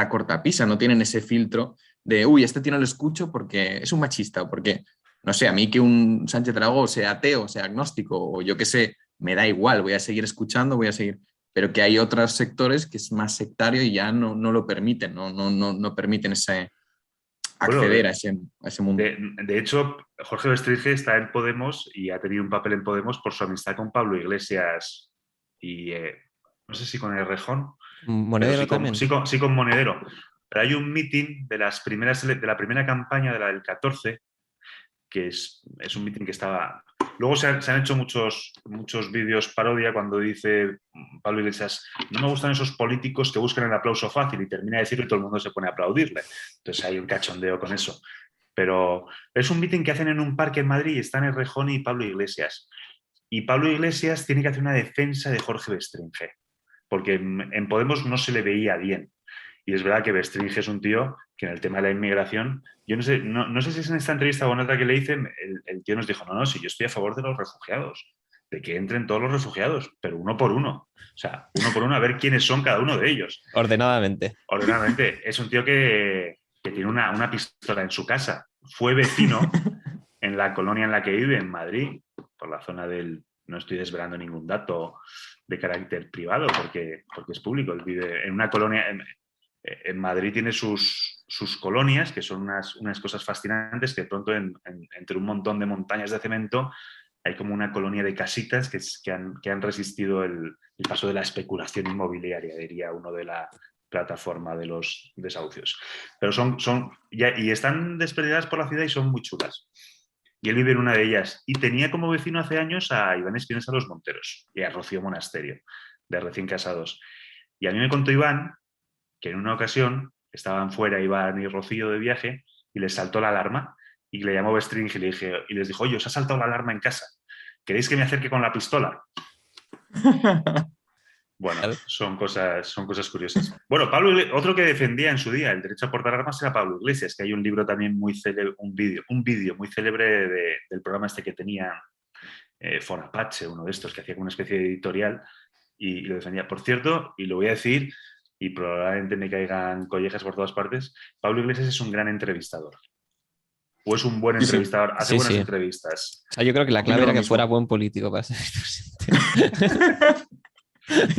S3: cortapisa, no tienen ese filtro de, uy, este tío no lo escucho porque es un machista, o porque, no sé, a mí que un Sánchez Dragó sea ateo, sea agnóstico, o yo qué sé, me da igual, voy a seguir escuchando, voy a seguir... pero que hay otros sectores que es más sectario y ya no lo permiten, no permiten acceder a ese mundo.
S4: De hecho, Jorge Bestringe está en Podemos y ha tenido un papel en Podemos por su amistad con Pablo Iglesias y no sé si con Errejón.
S2: Monedero
S4: sí
S2: también.
S4: Sí con Monedero. Pero hay un meeting de la primera campaña, de la del 14, que es un meeting que estaba... Luego se han hecho muchos vídeos parodia cuando dice Pablo Iglesias, no me gustan esos políticos que buscan el aplauso fácil, y termina de decirlo y todo el mundo se pone a aplaudirle. Entonces hay un cachondeo con eso. Pero es un meeting que hacen en un parque en Madrid y están Errejón y Pablo Iglesias. Y Pablo Iglesias tiene que hacer una defensa de Jorge Bestringe, porque en Podemos no se le veía bien. Y es verdad que Bestringe es un tío que en el tema de la inmigración, yo no sé si es en esta entrevista o en otra que le hice, el tío nos dijo, no, si yo estoy a favor de los refugiados, de que entren todos los refugiados, pero uno por uno. O sea, uno por uno, a ver quiénes son cada uno de ellos.
S2: Ordenadamente.
S4: Ordenadamente. Es un tío que tiene una pistola en su casa. Fue vecino en la colonia en la que vive, en Madrid, por la zona del... No estoy desvelando ningún dato de carácter privado porque es público. Él vive en una colonia... En Madrid tiene sus colonias, que son unas cosas fascinantes, que de pronto entre un montón de montañas de cemento hay como una colonia de casitas que han resistido el paso de la especulación inmobiliaria, diría uno de la plataforma de los desahucios. Pero y están desperdigadas por la ciudad y son muy chulas. Y él vive en una de ellas. Y tenía como vecino hace años a Iván Espinosa Los Monteros y a Rocío Monasterio, de recién casados. Y a mí me contó Iván que en una ocasión estaban fuera Iván y Rocío de viaje y les saltó la alarma y le llamó Bestring y les dijo, oye, os ha saltado la alarma en casa. ¿Queréis que me acerque con la pistola? Bueno, son cosas curiosas. Bueno, otro que defendía en su día el derecho a portar armas era Pablo Iglesias, que hay un libro también muy célebre, un vídeo muy célebre del programa este que tenía Fonapache, uno de estos, que hacía como una especie de editorial y lo defendía. Por cierto, y lo voy a decir, y probablemente me caigan collejas por todas partes, Pablo Iglesias es un gran entrevistador. O es un buen entrevistador, hace buenas entrevistas.
S2: O sea, yo creo que la clave era que fuera buen político para ser presidente.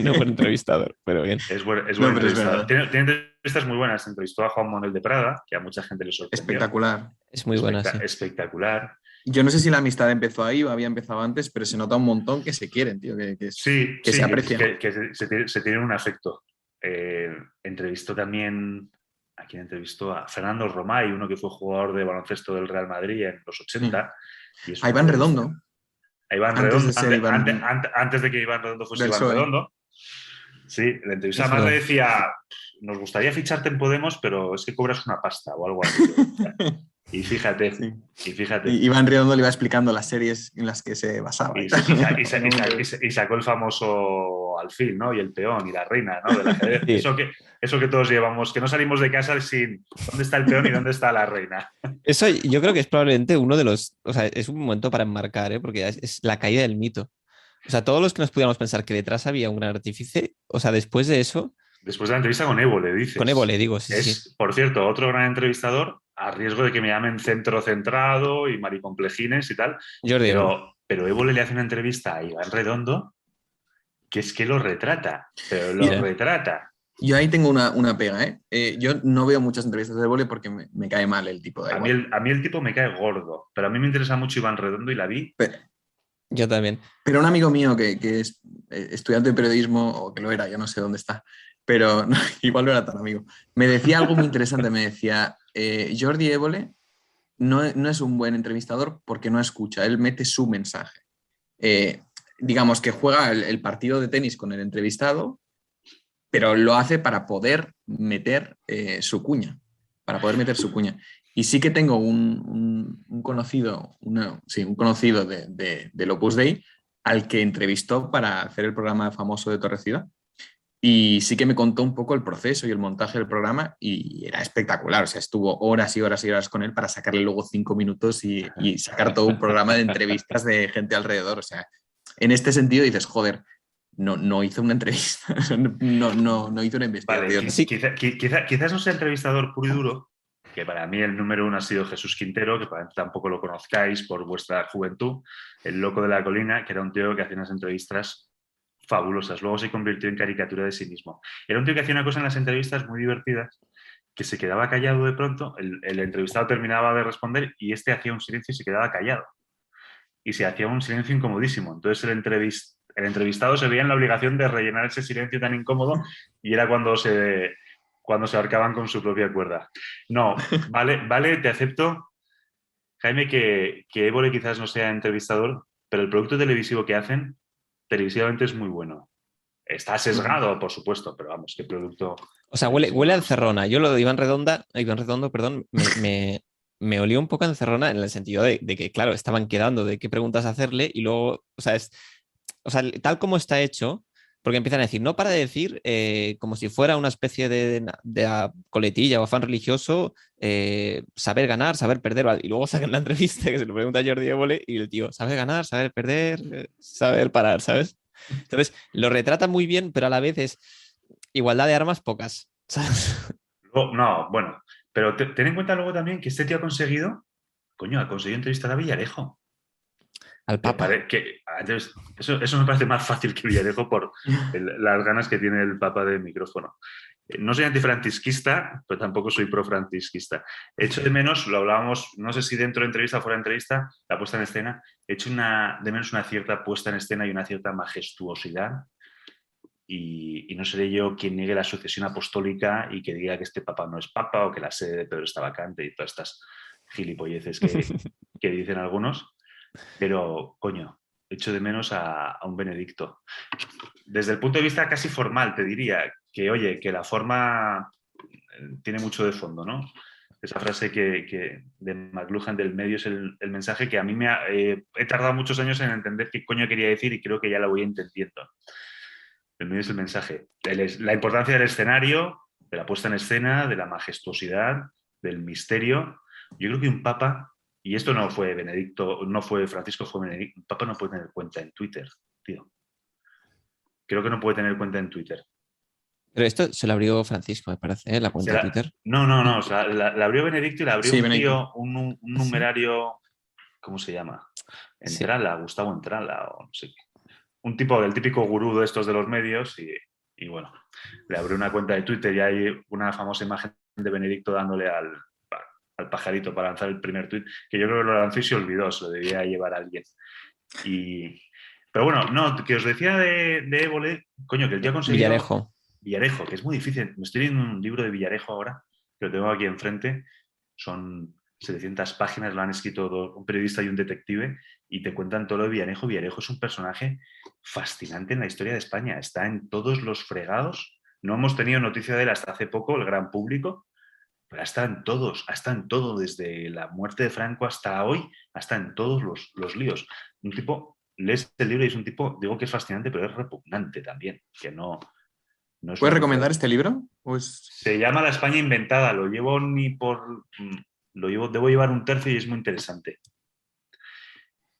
S2: No buen entrevistador, pero bien.
S4: Es buen entrevistador. Tiene entrevistas muy buenas. Entrevistó a Juan Manuel de Prada, que a mucha gente le sorprendió.
S3: Espectacular.
S2: Es muy buena, sí.
S4: Espectacular.
S3: Yo no sé si la amistad empezó ahí o había empezado antes, pero se nota un montón que se quieren, tío, que se aprecian.
S4: Que se tienen un afecto. Entrevistó también... ¿A quién entrevistó? A Fernando Romay, uno que fue jugador de baloncesto del Real Madrid en los 80.
S3: Sí. A Iván Redondo.
S4: Antes de que Iván Redondo fuese Iván Redondo. Sí, la entrevista además le decía, nos gustaría ficharte en Podemos, pero es que cobras una pasta o algo así. Y fíjate,
S3: Iván Redondo le iba explicando las series en las que se basaba.
S4: Y sacó el famoso alfil, ¿no? Y el peón y la reina, ¿no? Del ajedrez. Sí. Eso que todos llevamos, que no salimos de casa sin dónde está el peón y dónde está la reina.
S2: Eso yo creo que es probablemente uno de los... O sea, es un momento para enmarcar, ¿eh? Porque es la caída del mito. O sea, todos los que nos pudiéramos pensar que detrás había un gran artífice, o sea, después de eso...
S4: Después de la entrevista con Évole, dices.
S2: Con Évole, digo, sí.
S4: Por cierto, otro gran entrevistador, a riesgo de que me llamen centro centrado y maricomplejines y tal.
S2: Jordi.
S4: Pero Évole le hace una entrevista a Iván Redondo que es que lo retrata, pero retrata.
S3: Yo ahí tengo una pega, ¿eh? Yo no veo muchas entrevistas de Évole porque me cae mal el tipo.
S4: A mí el tipo me cae gordo, pero a mí me interesa mucho Iván Redondo y la vi.
S2: Yo también.
S3: Pero un amigo mío que es estudiante de periodismo, o que lo era, ya no sé dónde está, pero no, igual no era tan amigo, me decía algo muy interesante, me decía, Jordi Évole no es un buen entrevistador porque no escucha, él mete su mensaje. Digamos que juega el partido de tenis con el entrevistado, pero lo hace para poder meter su cuña, Y sí que tengo un conocido, un conocido del Opus Dei al que entrevistó para hacer el programa famoso de Torrecida. Y sí que me contó un poco el proceso y el montaje del programa y era espectacular. O sea, estuvo horas y horas y horas con él para sacarle luego 5 minutos y sacar todo un programa de entrevistas de gente alrededor. O sea, en este sentido dices, joder, no hizo una entrevista, no hizo una investigación.
S4: Vale, sí. Quizás no sea entrevistador puro y duro, que para mí el número 1 ha sido Jesús Quintero, que para tampoco lo conozcáis por vuestra juventud, el loco de la colina, que era un tío que hacía unas entrevistas fabulosas. Luego se convirtió en caricatura de sí mismo. Era un tío que hacía una cosa en las entrevistas muy divertidas, que se quedaba callado de pronto, el entrevistado terminaba de responder y este hacía un silencio y se quedaba callado. Y se hacía un silencio incomodísimo. Entonces el entrevistado se veía en la obligación de rellenar ese silencio tan incómodo y era cuando se ahorcaban con su propia cuerda. No, vale, te acepto, Jaime, que Évole quizás no sea entrevistador, pero el producto televisivo que hacen televisivamente es muy bueno. Está sesgado, por supuesto, pero vamos, qué producto...
S2: O sea, huele a encerrona. Yo lo de Iván Redondo, perdón, me olió un poco a encerrona en el sentido de que, claro, estaban quedando de qué preguntas hacerle y luego, tal como está hecho, porque empiezan a decir, no para de decir, como si fuera una especie de coletilla o afán religioso, saber ganar, saber perder. Y luego sacan la entrevista que se lo pregunta a Jordi Évole y el tío, saber ganar, saber perder, saber parar, ¿sabes? Entonces, lo retrata muy bien, pero a la vez es igualdad de armas pocas, ¿sabes?
S4: No, bueno, pero ten en cuenta luego también que este tío ha conseguido entrevistar a Villarejo.
S2: Al Papa.
S4: Entonces, eso me parece más fácil que Villarejo por las ganas que tiene el Papa de micrófono. No soy antifrancisquista, pero tampoco soy profrancisquista. Echo de menos, lo hablábamos, no sé si dentro de entrevista o fuera de entrevista, la puesta en escena, echo de menos una cierta puesta en escena y una cierta majestuosidad. Y no seré yo quien niegue la sucesión apostólica y que diga que este papa no es papa o que la sede de Pedro está vacante y todas estas gilipolleces que dicen algunos. Pero, coño, echo de menos a un Benedicto. Desde el punto de vista casi formal, te diría que, oye, que la forma tiene mucho de fondo, ¿no? Esa frase que de McLuhan del medio es el mensaje que a mí he tardado muchos años en entender qué coño quería decir y creo que ya la voy entendiendo. El medio es el mensaje. La importancia del escenario, de la puesta en escena, de la majestuosidad, del misterio. Yo creo que un papa, y esto no fue Benedicto, no fue Francisco, fue Benedicto, un papa no puede tener cuenta en Twitter, tío. Creo que no puede tener cuenta en Twitter.
S2: Pero esto se lo abrió Francisco, me parece, la cuenta de Twitter.
S4: No, o sea, la abrió Benedicto y la abrió un tío, un numerario, ¿cómo se llama? Entrala, sí. Gustavo Entrala, o no sé qué. Un tipo del típico gurú de estos de los medios y bueno, le abrió una cuenta de Twitter y hay una famosa imagen de Benedicto dándole al pajarito para lanzar el primer tuit, que yo creo que lo lanzó y se olvidó, se lo debía llevar a alguien. Pero bueno, no, que os decía de Évole, coño, que el tío ha conseguido... Villarejo, que es muy difícil. Me estoy leyendo un libro de Villarejo ahora, que lo tengo aquí enfrente. Son 700 páginas, lo han escrito un periodista y un detective, y te cuentan todo lo de Villarejo. Villarejo es un personaje fascinante en la historia de España. Está en todos los fregados. No hemos tenido noticia de él hasta hace poco, el gran público, pero está en todo, desde la muerte de Franco hasta hoy, hasta en todos los líos. Un tipo, lees el libro y es un tipo, digo que es fascinante, pero es repugnante también, que no...
S3: ¿Puedes recomendar este libro?
S4: Se llama La España Inventada. Debo llevar un tercio y es muy interesante.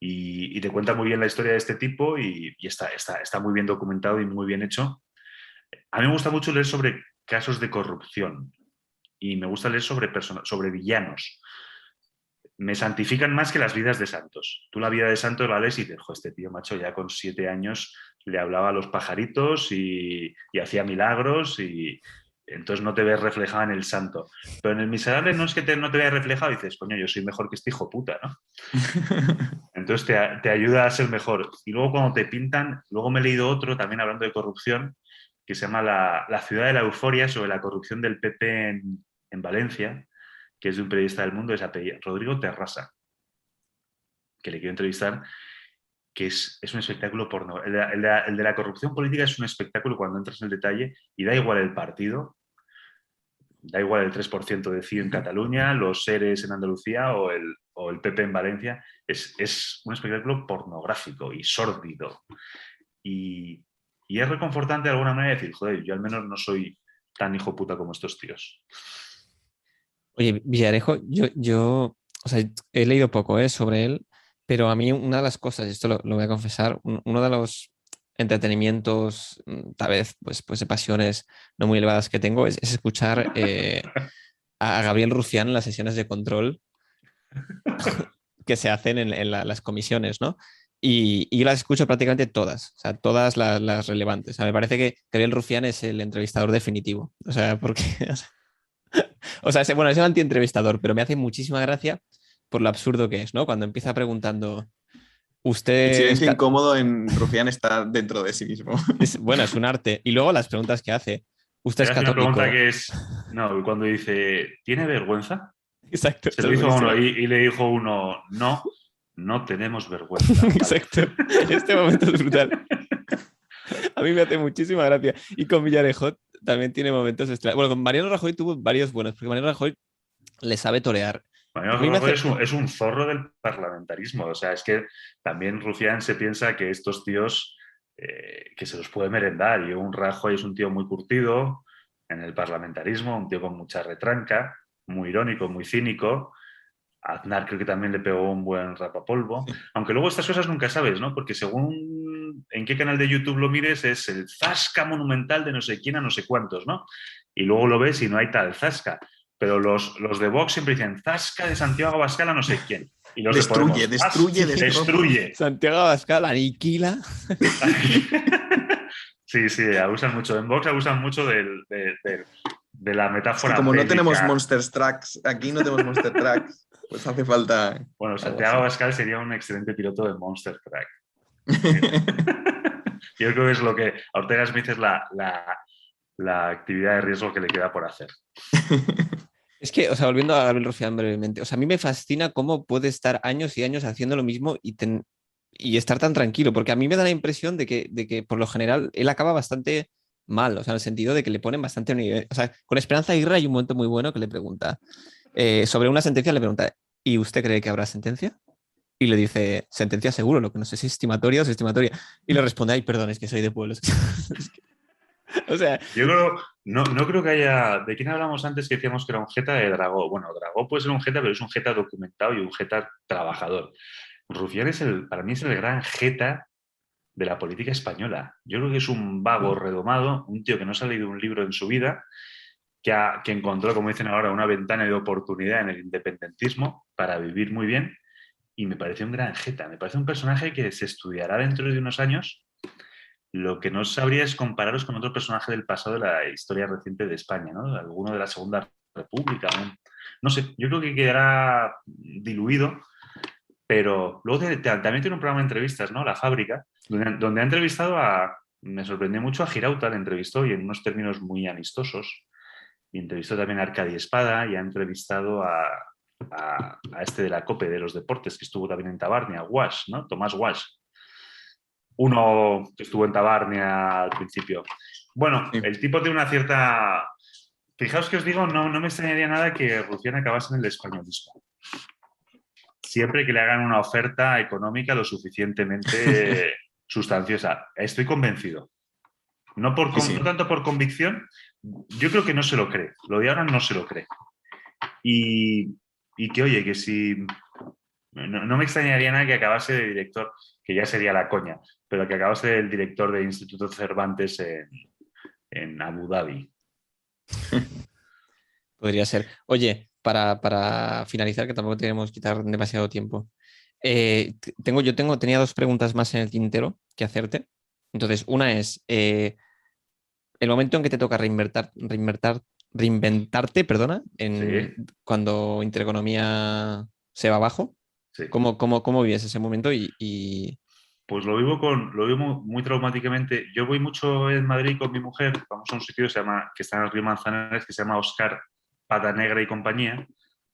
S4: Y te cuenta muy bien la historia de este tipo y está muy bien documentado y muy bien hecho. A mí me gusta mucho leer sobre casos de corrupción y me gusta leer sobre villanos. Me santifican más que las vidas de santos. Tú la vida de santos la lees y dices, este tío, macho, ya con 7 años le hablaba a los pajaritos y hacía milagros y entonces no te ves reflejado en el santo. Pero en el miserable no es que no te veas reflejado y dices, coño, yo soy mejor que este hijo puta, ¿no? Entonces te ayuda a ser mejor. Y luego cuando te pintan, luego me he leído otro también hablando de corrupción que se llama La ciudad de la euforia, sobre la corrupción del PP en Valencia, que es de un periodista del Mundo, es Rodrigo Terrasa, que le quiero entrevistar, que es un espectáculo porno. El de la corrupción política es un espectáculo cuando entras en el detalle y da igual el partido, da igual el 3% de CIU en Cataluña, los SERES en Andalucía o el PP en Valencia. Es un espectáculo pornográfico y sórdido. Y es reconfortante de alguna manera decir, joder, yo al menos no soy tan hijo puta como estos tíos.
S2: Oye, Villarejo, yo o sea, he leído poco sobre él, pero a mí una de las cosas, y esto lo voy a confesar, uno de los entretenimientos, tal vez pues de pasiones no muy elevadas que tengo, es escuchar a Gabriel Rufián en las sesiones de control que se hacen en las comisiones, ¿no? Y yo las escucho prácticamente todas, o sea, todas las relevantes. O sea, me parece que Gabriel Rufián es el entrevistador definitivo, o sea, porque... O sea, es un anti-entrevistador, pero me hace muchísima gracia por lo absurdo que es, ¿no? Cuando empieza preguntando, usted...
S3: El silencio incómodo en Rufián está dentro de sí mismo.
S2: Es un arte. Y luego las preguntas que hace. ¿Usted es católico?
S4: Una pregunta que es... No, cuando dice, ¿tiene vergüenza?
S2: Exacto.
S4: Se lo hizo uno y le dijo uno, no tenemos vergüenza. ¿Vale?
S2: Exacto. Este momento es brutal. A mí me hace muchísima gracia. Y con Villarejo también tiene momentos extraños. Bueno, con Mariano Rajoy tuvo varios buenos, porque Mariano Rajoy le sabe torear.
S4: Mariano Rajoy es un zorro del parlamentarismo. O sea, es que también Rufián se piensa que estos tíos que se los puede merendar. Y un Rajoy es un tío muy curtido en el parlamentarismo, un tío con mucha retranca, muy irónico, muy cínico. A Aznar creo que también le pegó un buen rapapolvo. Aunque luego estas cosas nunca sabes, ¿no? Porque según en qué canal de YouTube lo mires, es el zasca monumental de no sé quién a no sé cuántos, ¿no? Y luego lo ves y no hay tal zasca. Pero los de Vox siempre dicen zasca de Santiago Abascal a no sé quién. Y los
S3: Destruye,
S4: de Podemos, destruye.
S2: Santiago Abascal aniquila.
S4: Sí, abusan mucho. En Vox abusan mucho de la
S3: Es
S4: metáfora
S3: que como no
S4: bélica.
S3: tenemos Monster Trucks, aquí no tenemos Monster Trucks, pues hace falta.
S4: Bueno, Santiago Abascal sería un excelente piloto de Monster Truck. Yo creo que es lo que a Ortega Smith es la actividad de riesgo que le queda por hacer.
S2: Es que, o sea, volviendo a Gabriel Rufián brevemente, o sea, a mí me fascina cómo puede estar años y años haciendo lo mismo y estar tan tranquilo, porque a mí me da la impresión de que por lo general él acaba bastante mal, o sea, en el sentido de que le ponen bastante nivel. O sea, con Esperanza Aguirre hay un momento muy bueno que le pregunta sobre una sentencia, le pregunta, ¿y usted cree que habrá sentencia? Y le dice, sentencia seguro, lo que no sé si es estimatoria o es estimatoria. Y le responde, ay, perdón, es que soy de pueblos. O sea,
S4: Yo creo, no creo que haya. ¿De quién hablamos antes que decíamos que era un jeta de Dragó? Bueno, Dragó puede ser un jeta, pero es un jeta documentado y un jeta trabajador. Rufián para mí es el gran jeta de la política española. Yo creo que es un vago redomado, un tío que no se ha leído un libro en su vida, que encontró, como dicen ahora, una ventana de oportunidad en el independentismo para vivir muy bien, y me parece un gran jeta. Me parece un personaje que se estudiará dentro de unos años. Lo que no sabría es compararos con otro personaje del pasado de la historia reciente de España, ¿no? Alguno de la Segunda República. No sé, yo creo que quedará diluido, pero luego también tiene un programa de entrevistas, ¿no? La Fábrica, donde ha entrevistado me sorprendió mucho a Girauta, le entrevistó y en unos términos muy amistosos. Y entrevistó también a Arcadi Espada y ha entrevistado a este de la COPE de los deportes, que estuvo también en Tabarnia, Wash, ¿no? Tomás Wash. Uno que estuvo en Tabarnia al principio. Bueno,
S3: Sí.
S4: el tipo tiene una cierta... Fijaos que os digo, no me extrañaría nada que Rufián acabase en el españolismo. Siempre que le hagan una oferta económica lo suficientemente sustanciosa. Estoy convencido. No tanto por convicción, yo creo que no se lo cree. Lo de ahora no se lo cree. Y que, oye, que si... No me extrañaría nada que acabase de director, que ya sería la coña, pero que acabase el director del Instituto Cervantes en Abu Dhabi.
S2: podría ser. Oye, para finalizar, que tampoco tenemos que quitar demasiado tiempo. Tenía dos preguntas más en el tintero que hacerte. Entonces, una es el momento en que te toca reinventarte, perdona,
S4: Sí,
S2: cuando Intereconomía se va abajo.
S4: sí.
S2: ¿Cómo vives ese momento?
S4: Pues lo vivo muy traumáticamente. Yo voy mucho en Madrid con mi mujer, vamos a un sitio que está en el río Manzanares, que se llama Oscar Pata Negra y compañía,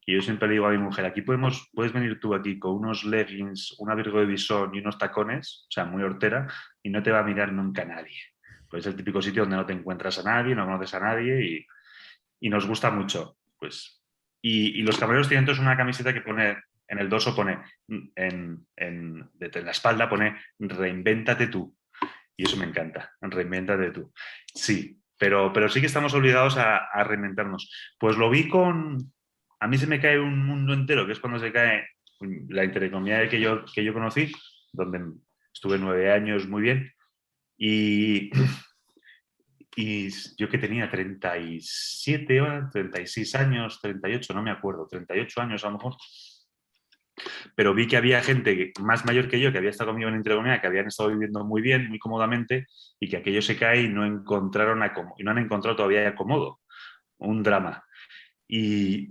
S4: y yo siempre le digo a mi mujer, aquí puedes venir tú aquí con unos leggings, un abrigo de visón y unos tacones, o sea, muy hortera, y no te va a mirar nunca nadie. Pues es el típico sitio donde no te encuentras a nadie, no conoces a nadie y nos gusta mucho. Pues. Y los camareros tienen entonces una camiseta que pone, en el dorso pone, en la espalda pone, reinvéntate tú. Y eso me encanta, reinvéntate tú. Sí, pero sí que estamos obligados a reinventarnos. Pues lo vi a mí se me cae un mundo entero, que es cuando se cae la Intereconomía que yo conocí, donde estuve 9 años muy bien. Y yo que tenía 37 o 36 años, 38, no me acuerdo, 38 años a lo mejor, pero vi que había gente más mayor que yo, que había estado conmigo en Intereconomía, que habían estado viviendo muy bien, muy cómodamente, y que aquello se cae y no han encontrado todavía acomodo. Un drama. Y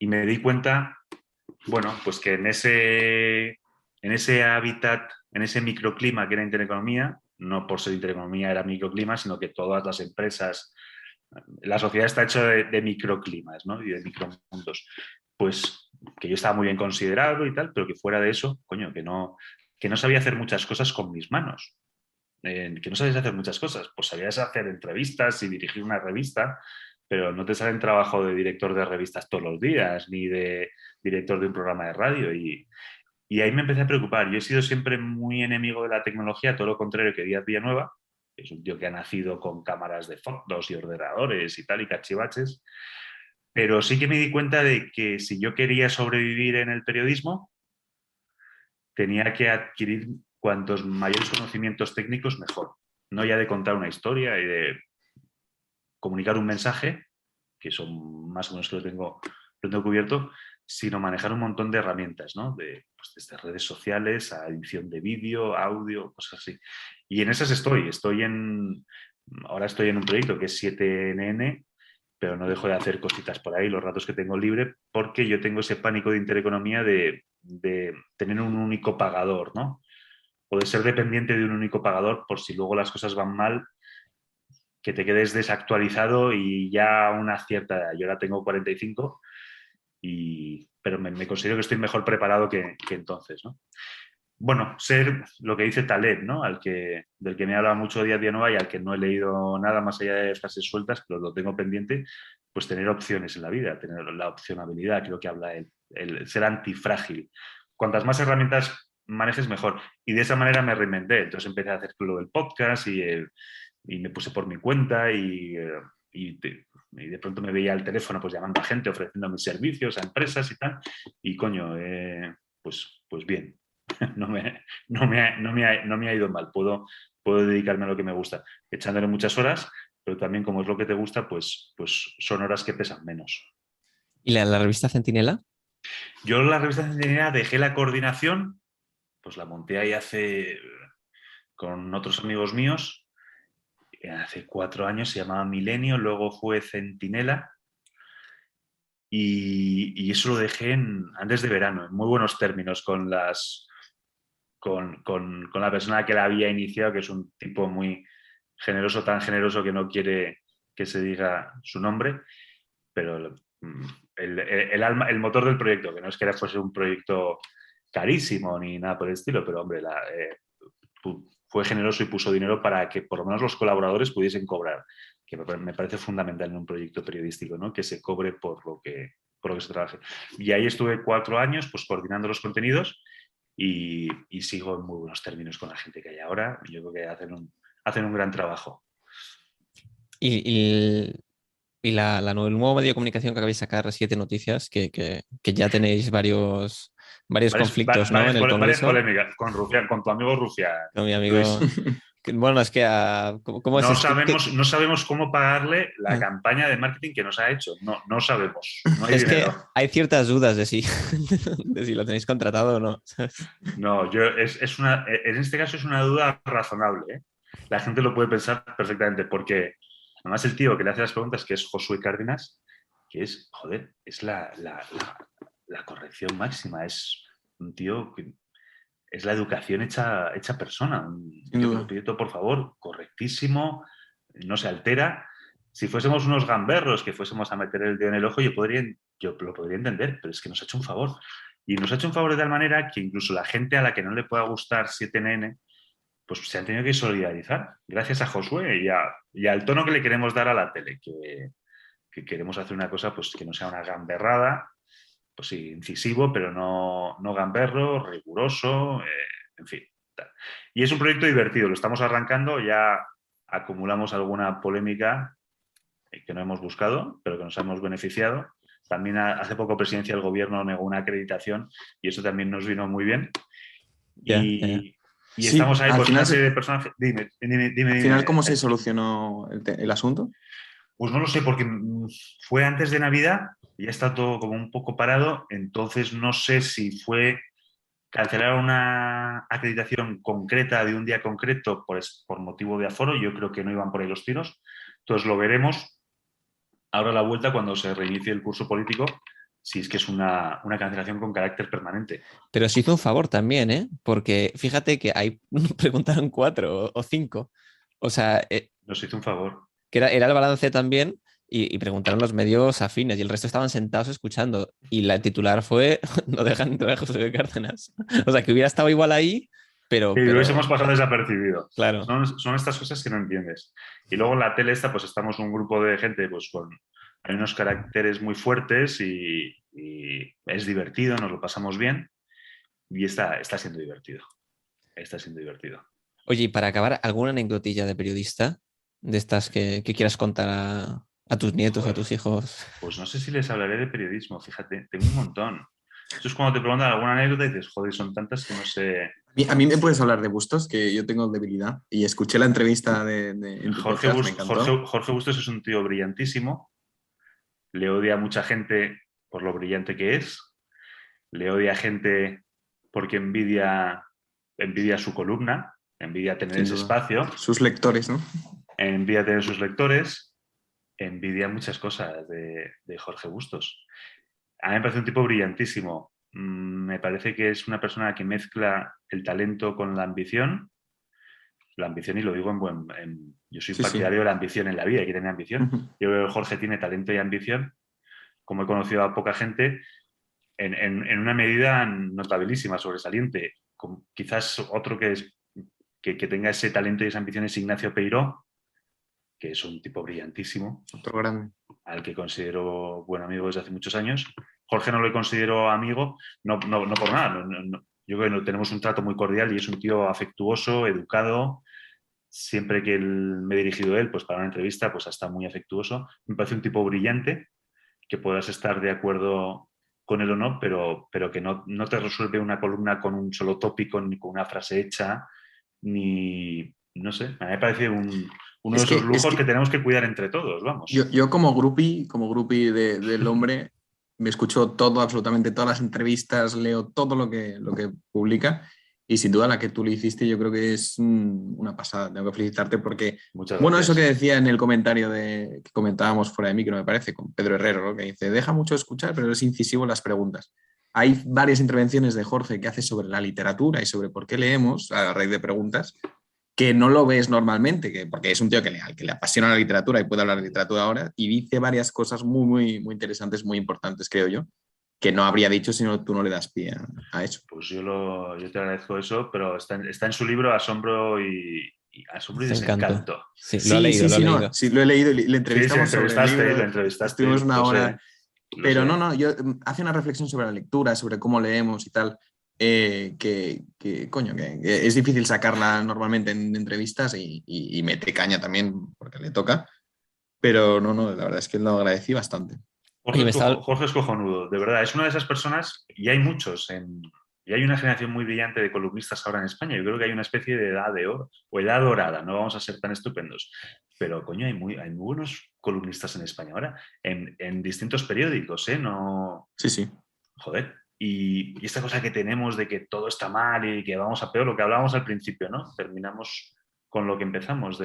S4: me di cuenta, bueno, pues que en ese hábitat, en ese microclima que era Intereconomía, no por ser Intereconomía era microclima, sino que todas las empresas, la sociedad está hecha de microclimas, ¿no? Y de micromundos. Pues que yo estaba muy bien considerado y tal, pero que fuera de eso, coño, que no sabía hacer muchas cosas con mis manos. Que no sabías hacer muchas cosas. Pues sabías hacer entrevistas y dirigir una revista, pero no te sale en trabajo de director de revistas todos los días, ni de director de un programa de radio. Y ahí me empecé a preocupar. Yo he sido siempre muy enemigo de la tecnología, todo lo contrario que Díaz Villanueva, que es un tío que ha nacido con cámaras de fotos y ordenadores y tal, y cachivaches. Pero sí que me di cuenta de que si yo quería sobrevivir en el periodismo, tenía que adquirir cuantos mayores conocimientos técnicos, mejor. No ya de contar una historia y de comunicar un mensaje, que son más o menos que lo tengo cubierto, sino manejar un montón de herramientas, ¿no? Pues desde redes sociales a edición de vídeo, audio, cosas así. Y en esas ahora estoy en un proyecto que es 7NN, pero no dejo de hacer cositas por ahí los ratos que tengo libre, porque yo tengo ese pánico de intereconomía de tener un único pagador, ¿no? O de ser dependiente de un único pagador por si luego las cosas van mal, que te quedes desactualizado y ya a una cierta edad. Yo ahora tengo 45, pero me considero que estoy mejor preparado que entonces, ¿no? Bueno, ser lo que dice Taleb, ¿no? Del que me habla mucho Díaz Villanueva y al que no he leído nada más allá de frases sueltas, pero lo tengo pendiente, pues tener opciones en la vida, tener la opcionabilidad, creo que habla el ser antifrágil. Cuantas más herramientas manejes, mejor. Y de esa manera me reinventé. Entonces empecé a hacer lo del podcast y me puse por mi cuenta y de pronto me veía al teléfono pues llamando a gente, ofreciendo mis servicios a empresas y tal. Y coño, pues bien. No me ha ido mal. Puedo dedicarme a lo que me gusta, echándole muchas horas, pero también como es lo que te gusta, pues son horas que pesan menos.
S2: ¿Y la revista Centinela?
S4: Yo la revista Centinela dejé la coordinación, pues la monté ahí con otros amigos míos, hace 4 años, se llamaba Milenio, luego fue Centinela, y eso lo dejé antes de verano, en muy buenos términos, con la persona que la había iniciado, que es un tipo muy generoso, tan generoso que no quiere que se diga su nombre, pero el motor del proyecto, que no es que fuese un proyecto carísimo ni nada por el estilo, pero hombre, fue generoso y puso dinero para que por lo menos los colaboradores pudiesen cobrar, que me parece fundamental en un proyecto periodístico, ¿no? Que se cobre por lo que se trabaje. Y ahí estuve 4 años pues coordinando los contenidos y sigo en muy buenos términos con la gente que hay ahora. Yo creo que hacen un gran trabajo.
S2: Y el nuevo medio de comunicación que acabáis de sacar, 7 Noticias, que ya tenéis varios conflictos, ¿no? En el Congreso.
S4: Varias polémicas con tu amigo Rufián.
S2: Con mi amigo. Bueno, es que ¿cómo
S4: no
S2: sabemos
S4: cómo pagarle la campaña de marketing que nos ha hecho. No sabemos. No hay
S2: es
S4: dinero.
S2: que hay ciertas dudas de si lo tenéis contratado o no.
S4: No, en este caso es una duda razonable, ¿eh? La gente lo puede pensar perfectamente, porque además el tío que le hace las preguntas, que es Josué Cárdenas, que es, joder, es la corrección máxima. Es un tío que es la educación hecha persona. Yo pido, por favor, correctísimo, no se altera. Si fuésemos unos gamberros que fuésemos a meter el dedo en el ojo, yo lo podría entender, pero es que nos ha hecho un favor. Y nos ha hecho un favor de tal manera que incluso la gente a la que no le pueda gustar 7NN, pues se han tenido que solidarizar, gracias a Josué y al tono que le queremos dar a la tele, que queremos hacer una cosa pues que no sea una gamberrada, pues sí, incisivo, pero no gamberro, riguroso, en fin. Tal. Y es un proyecto divertido, lo estamos arrancando, ya acumulamos alguna polémica que no hemos buscado, pero que nos hemos beneficiado. También hace poco Presidencia del Gobierno negó una acreditación y eso también nos vino muy bien. Y
S3: sí,
S4: estamos ahí pues una serie de personajes. Dime.
S3: Al final, ¿cómo se solucionó el asunto?
S4: Pues no lo sé, porque fue antes de Navidad, ya está todo como un poco parado, entonces no sé si fue cancelar una acreditación concreta de un día concreto por motivo de aforo, yo creo que no iban por ahí los tiros, entonces lo veremos ahora a la vuelta cuando se reinicie el curso político, si es que es una cancelación con carácter permanente.
S2: Pero se hizo un favor también, ¿eh? Porque fíjate que ahí preguntaron 4 o 5. O sea...
S4: Nos hizo un favor.
S2: Que era el balance también y preguntaron los medios afines y el resto estaban sentados escuchando. Y la titular fue no dejan entrar a José Cárdenas. O sea, que hubiera estado igual ahí, pero...
S4: Y hubiésemos pasado desapercibido.
S2: Claro.
S4: Son estas cosas que no entiendes. Y luego en la tele pues estamos un grupo de gente pues hay unos caracteres muy fuertes y es divertido, nos lo pasamos bien. Y está siendo divertido. Está siendo divertido.
S2: Oye, y para acabar, ¿alguna anecdotilla de periodista de estas que quieras contar a tus nietos,
S4: Joder,
S2: a tus hijos?
S4: pues no sé si les hablaré de periodismo, fíjate, tengo un montón. Esto es cuando te preguntan alguna anécdota y dices, joder, son tantas que no sé.
S3: A mí me puedes hablar de Bustos, que yo tengo debilidad. Y escuché la entrevista en tu podcast, me encantó.
S4: Jorge Bustos es un tío brillantísimo, le odia a mucha gente por lo brillante que es, le odia a gente porque envidia su columna, envidia tener
S3: Sin
S4: ese
S3: duda.
S4: espacio,
S3: Sus lectores, ¿no?
S4: envidia tener sus lectores, envidia muchas cosas de Jorge Bustos. A mí me parece un tipo brillantísimo. Me parece que es una persona que mezcla el talento con la ambición. La ambición, y lo digo yo soy
S3: Sí, sí.
S4: partidario de la ambición en la vida, hay que tener ambición.
S3: Ujú.
S4: Yo creo que Jorge tiene talento y ambición, como he conocido a poca gente, en una medida notabilísima, sobresaliente. Quizás otro que tenga ese talento y esa ambición es Ignacio Peiró, que es un tipo brillantísimo,
S3: Otro grande.
S4: al que considero buen amigo desde hace muchos años. Jorge no lo considero amigo, no por nada. Yo creo que tenemos un trato muy cordial y es un tío afectuoso, educado. Siempre que me he dirigido a él, pues para una entrevista, pues ha estado muy afectuoso. Me parece un tipo brillante, que podrás estar de acuerdo con él o no, pero que no te resuelve una columna con un solo tópico, ni con una frase hecha, ni, no sé, a mí me parece uno de esos lujos que tenemos que cuidar entre todos, vamos.
S3: Yo como groupie del hombre, me escucho todo, absolutamente todas las entrevistas, leo todo lo que publica y sin duda la que tú le hiciste yo creo que es una pasada. Tengo que felicitarte porque,
S4: Muchas
S3: bueno,
S4: gracias.
S3: eso que decía en el comentario que comentábamos fuera de micro, me parece, con Pedro Herrero, ¿no? Que dice, deja mucho escuchar, pero es incisivo en las preguntas. Hay varias intervenciones de Jorge que hace sobre la literatura y sobre por qué leemos a raíz de preguntas que no lo ves normalmente, porque es un tío que le apasiona la literatura y puede hablar de literatura ahora, y dice varias cosas muy interesantes, muy importantes, creo yo, que no habría dicho si no, tú no le das pie a eso.
S4: Pues yo te agradezco eso, pero está en su libro Asombro y Desencanto.
S2: Sí, lo he leído, lo he leído.
S3: No, sí, lo he leído y le
S4: Sí,
S3: entrevistamos sobre el libro,
S4: lo entrevistaste.
S3: estuvimos una hora,
S4: Lo
S3: pero
S4: sé.
S3: no, yo hace una reflexión sobre la lectura, sobre cómo leemos y tal, coño, que es difícil sacarla normalmente en entrevistas y mete caña también porque le toca, pero no, la verdad es que lo agradecí bastante.
S2: Oye,
S4: Jorge es cojonudo, de verdad, es una de esas personas, y hay muchos, y hay una generación muy brillante de columnistas ahora en España. Yo creo que hay una especie de edad de oro, o edad dorada, no vamos a ser tan estupendos, pero coño, hay muy buenos columnistas en España ahora, en distintos periódicos, ¿eh? No,
S3: Sí.
S4: joder. Y esta cosa que tenemos de que todo está mal y que vamos a peor, lo que hablábamos al principio, ¿no? Terminamos con lo que empezamos,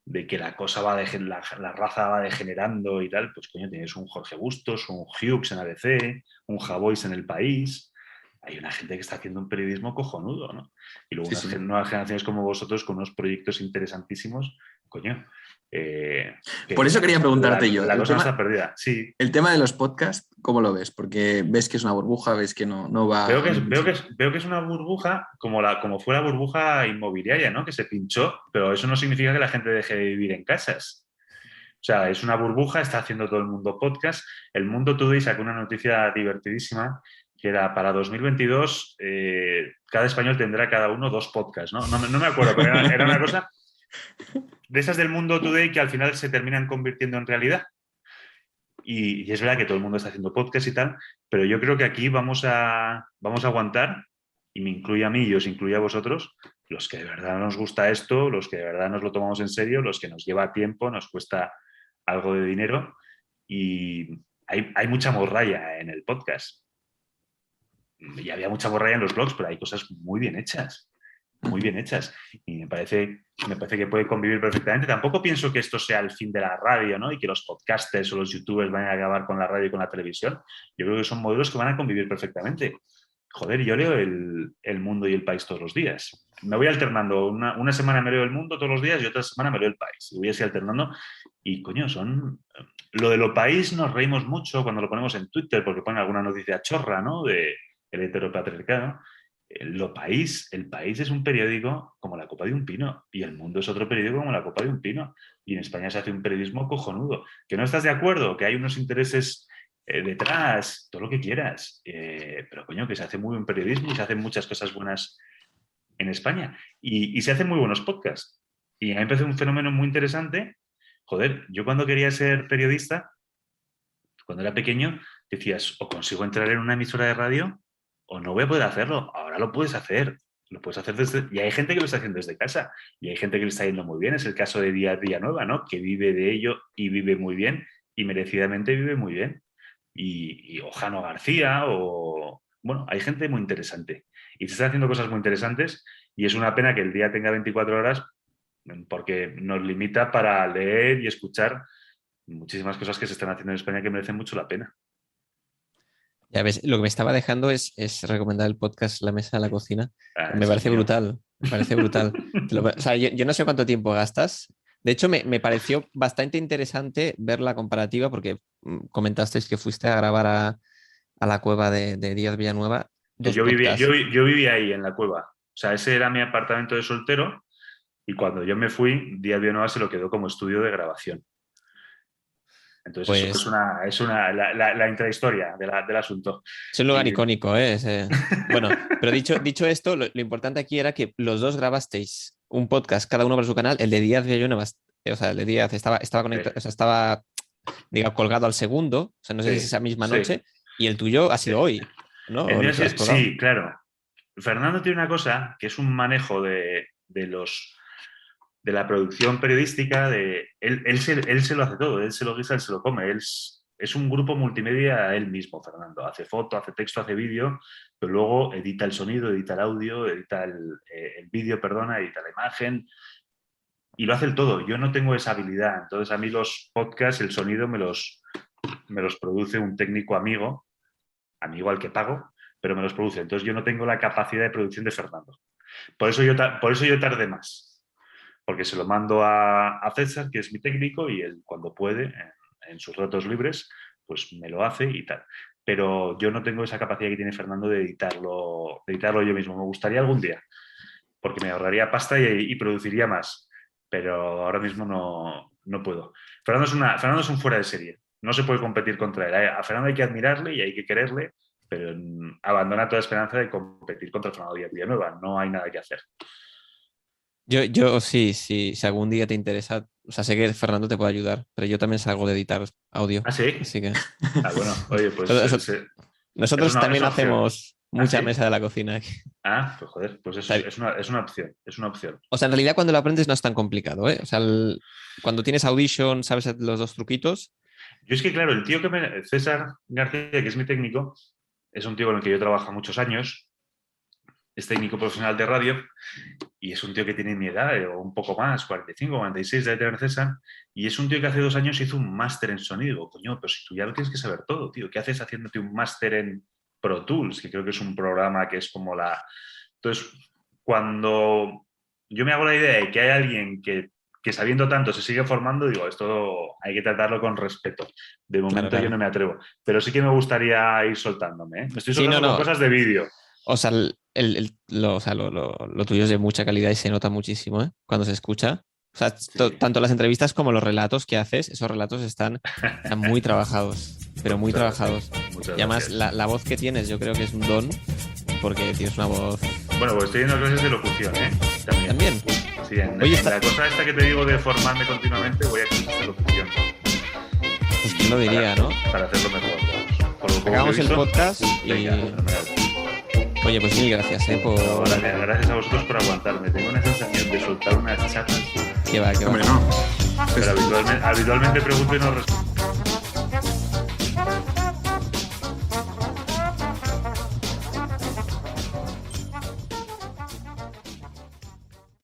S4: de que la cosa la raza va degenerando y tal, pues coño, tienes un Jorge Bustos, un Hughes en ABC, un Javois en El País. Hay una gente que está haciendo un periodismo cojonudo, ¿no? Y luego unas nuevas generaciones como vosotros con unos proyectos interesantísimos, coño.
S3: Por eso quería preguntarte yo.
S4: La cosa no está perdida, sí.
S3: El tema de los podcasts, ¿cómo lo ves? Porque ves que es una burbuja, ves que no va...
S4: Veo que es una burbuja como fue la burbuja inmobiliaria, ¿no? Que se pinchó, pero eso no significa que la gente deje de vivir en casas. O sea, es una burbuja, está haciendo todo el mundo podcast. El Mundo Today sacó una noticia divertidísima que era para 2022, cada español tendrá cada uno 2 podcasts, ¿no? No me acuerdo, pero era una cosa de esas del Mundo Today que al final se terminan convirtiendo en realidad. Y es verdad que todo el mundo está haciendo podcast y tal, pero yo creo que aquí vamos a aguantar, y me incluye a mí y os incluye a vosotros, los que de verdad nos gusta esto, los que de verdad nos lo tomamos en serio, los que nos lleva tiempo, nos cuesta algo de dinero, y hay mucha morralla en el podcast. Y había mucha morralla en los blogs, pero hay cosas muy bien hechas. Muy bien hechas. Y me parece que puede convivir perfectamente. Tampoco pienso que esto sea el fin de la radio, ¿no? Y que los podcasters o los youtubers vayan a acabar con la radio y con la televisión. Yo creo que son modelos que van a convivir perfectamente. Joder, yo leo el Mundo y El País todos los días. Me voy alternando. Una semana me leo El Mundo todos los días y otra semana me leo El País. Y voy así alternando. Y, coño, lo de Lo País nos reímos mucho cuando lo ponemos en Twitter porque ponen alguna noticia chorra, ¿no? De el heteropatriarcado. El País es un periódico como la copa de un pino y El Mundo es otro periódico como la copa de un pino. Y en España se hace un periodismo cojonudo. ¿Que no estás de acuerdo? ¿Que hay unos intereses detrás, todo lo que quieras. Pero coño, que se hace muy buen periodismo y se hacen muchas cosas buenas en España. Y se hacen muy buenos podcasts. Y a mí me parece un fenómeno muy interesante. Joder, yo cuando quería ser periodista, cuando era pequeño, decías, o consigo entrar en una emisora de radio o no voy a poder hacerlo. Ahora lo puedes hacer. Lo puedes hacer desde... Y hay gente que lo está haciendo desde casa. Y hay gente que lo está yendo muy bien. Es el caso de Díaz Villanueva, ¿no? Que vive de ello y vive muy bien. Y merecidamente vive muy bien. Y Jano García, o... Bueno, hay gente muy interesante. Y se están haciendo cosas muy interesantes. Y es una pena que el día tenga 24 horas porque nos limita para leer y escuchar muchísimas cosas que se están haciendo en España que merecen mucho la pena.
S2: Ya ves, lo que me estaba dejando es recomendar el podcast La Mesa de la Cocina. Me parece brutal, me parece brutal. O sea, yo no sé cuánto tiempo gastas. De hecho, me pareció bastante interesante ver la comparativa porque comentasteis que fuiste a grabar a la cueva de Díaz Villanueva.
S4: Yo vivía ahí en la cueva. O sea, ese era mi apartamento de soltero y cuando yo me fui, Díaz Villanueva se lo quedó como estudio de grabación. Entonces, pues, eso es la intrahistoria del asunto.
S2: Es un lugar icónico, ¿eh? Bueno, pero dicho esto, lo importante aquí era que los dos grabasteis un podcast, cada uno para su canal. El de Díaz Villanueva, o sea, el de Díaz estaba conectado, o sea, estaba, digamos, colgado al segundo, o sea, no sé si es esa misma noche, y el tuyo ha sido hoy, ¿no?
S4: Sí, claro. Fernando tiene una cosa que es un manejo de la producción periodística, él se lo hace todo, él se lo guisa, él se lo come, es un grupo multimedia él mismo, Fernando. Hace foto, hace texto, hace vídeo, pero luego edita el sonido, edita el audio, edita el vídeo, edita la imagen, y lo hace el todo. Yo no tengo esa habilidad, entonces a mí los podcasts, el sonido me los produce un técnico amigo al que pago, pero me los produce. Entonces yo no tengo la capacidad de producción de Fernando. Por eso yo tardé más. Porque se lo mando a César, que es mi técnico, y él cuando puede, en sus ratos libres, pues me lo hace y tal. Pero yo no tengo esa capacidad que tiene Fernando de editarlo yo mismo. Me gustaría algún día, porque me ahorraría pasta y produciría más. Pero ahora mismo no puedo. Fernando es un fuera de serie. No se puede competir contra él. A Fernando hay que admirarle y hay que quererle, pero abandona toda esperanza de competir contra Fernando Díaz Villanueva. No hay nada que hacer.
S2: Yo sí, si algún día te interesa, o sea, sé que Fernando te puede ayudar, pero yo también salgo de editar audio.
S4: ¿Ah, sí?
S2: Así que...
S4: bueno, oye, pues...
S2: Nosotros también hacemos mucha mesa de la cocina aquí.
S4: Ah, pues joder, pues eso es una opción, es una opción.
S2: O sea, en realidad cuando lo aprendes no es tan complicado, ¿eh? O sea, cuando tienes Audition, sabes los dos truquitos.
S4: Yo es que, claro, el tío César García, que es mi técnico, es un tío con el que yo trabajo muchos años, es técnico profesional de radio y es un tío que tiene mi edad, o un poco más, 45, 46 debe tener César, y es un tío que hace 2 años hizo un máster en sonido. Digo, coño, pero si tú ya lo tienes que saber todo, tío, ¿qué haces haciéndote un máster en Pro Tools? Que creo que es un programa que es como la... Entonces, cuando yo me hago la idea de que hay alguien que sabiendo tanto se sigue formando, digo, esto hay que tratarlo con respeto. De momento claro. Yo no me atrevo, pero sí que me gustaría ir soltándome, ¿eh? Me estoy soltando con cosas de vídeo.
S2: O sea, lo tuyo es de mucha calidad y se nota muchísimo, ¿eh? Cuando se escucha. O sea, tanto las entrevistas como los relatos que haces, esos relatos están muy trabajados, pero muy trabajados.
S4: Muchas
S2: y además
S4: gracias.
S2: La voz que tienes yo creo que es un don, porque tienes una voz...
S4: Bueno, pues estoy yendo a clases de locución, ¿eh?
S2: ¿También?
S4: Sí, en la cosa esta que te digo de formarme continuamente, voy a clases de locución.
S2: Pues quién lo diría, ¿no?
S4: Para hacerlo mejor.
S2: Hagamos el podcast y...
S4: Venga,
S2: Oye, pues mil gracias, por...
S4: Gracias a vosotros por aguantarme. Tengo una sensación de soltar unas chapas.
S2: Que va.
S3: Hombre, no.
S4: Pero habitualmente pregunto y no respondo.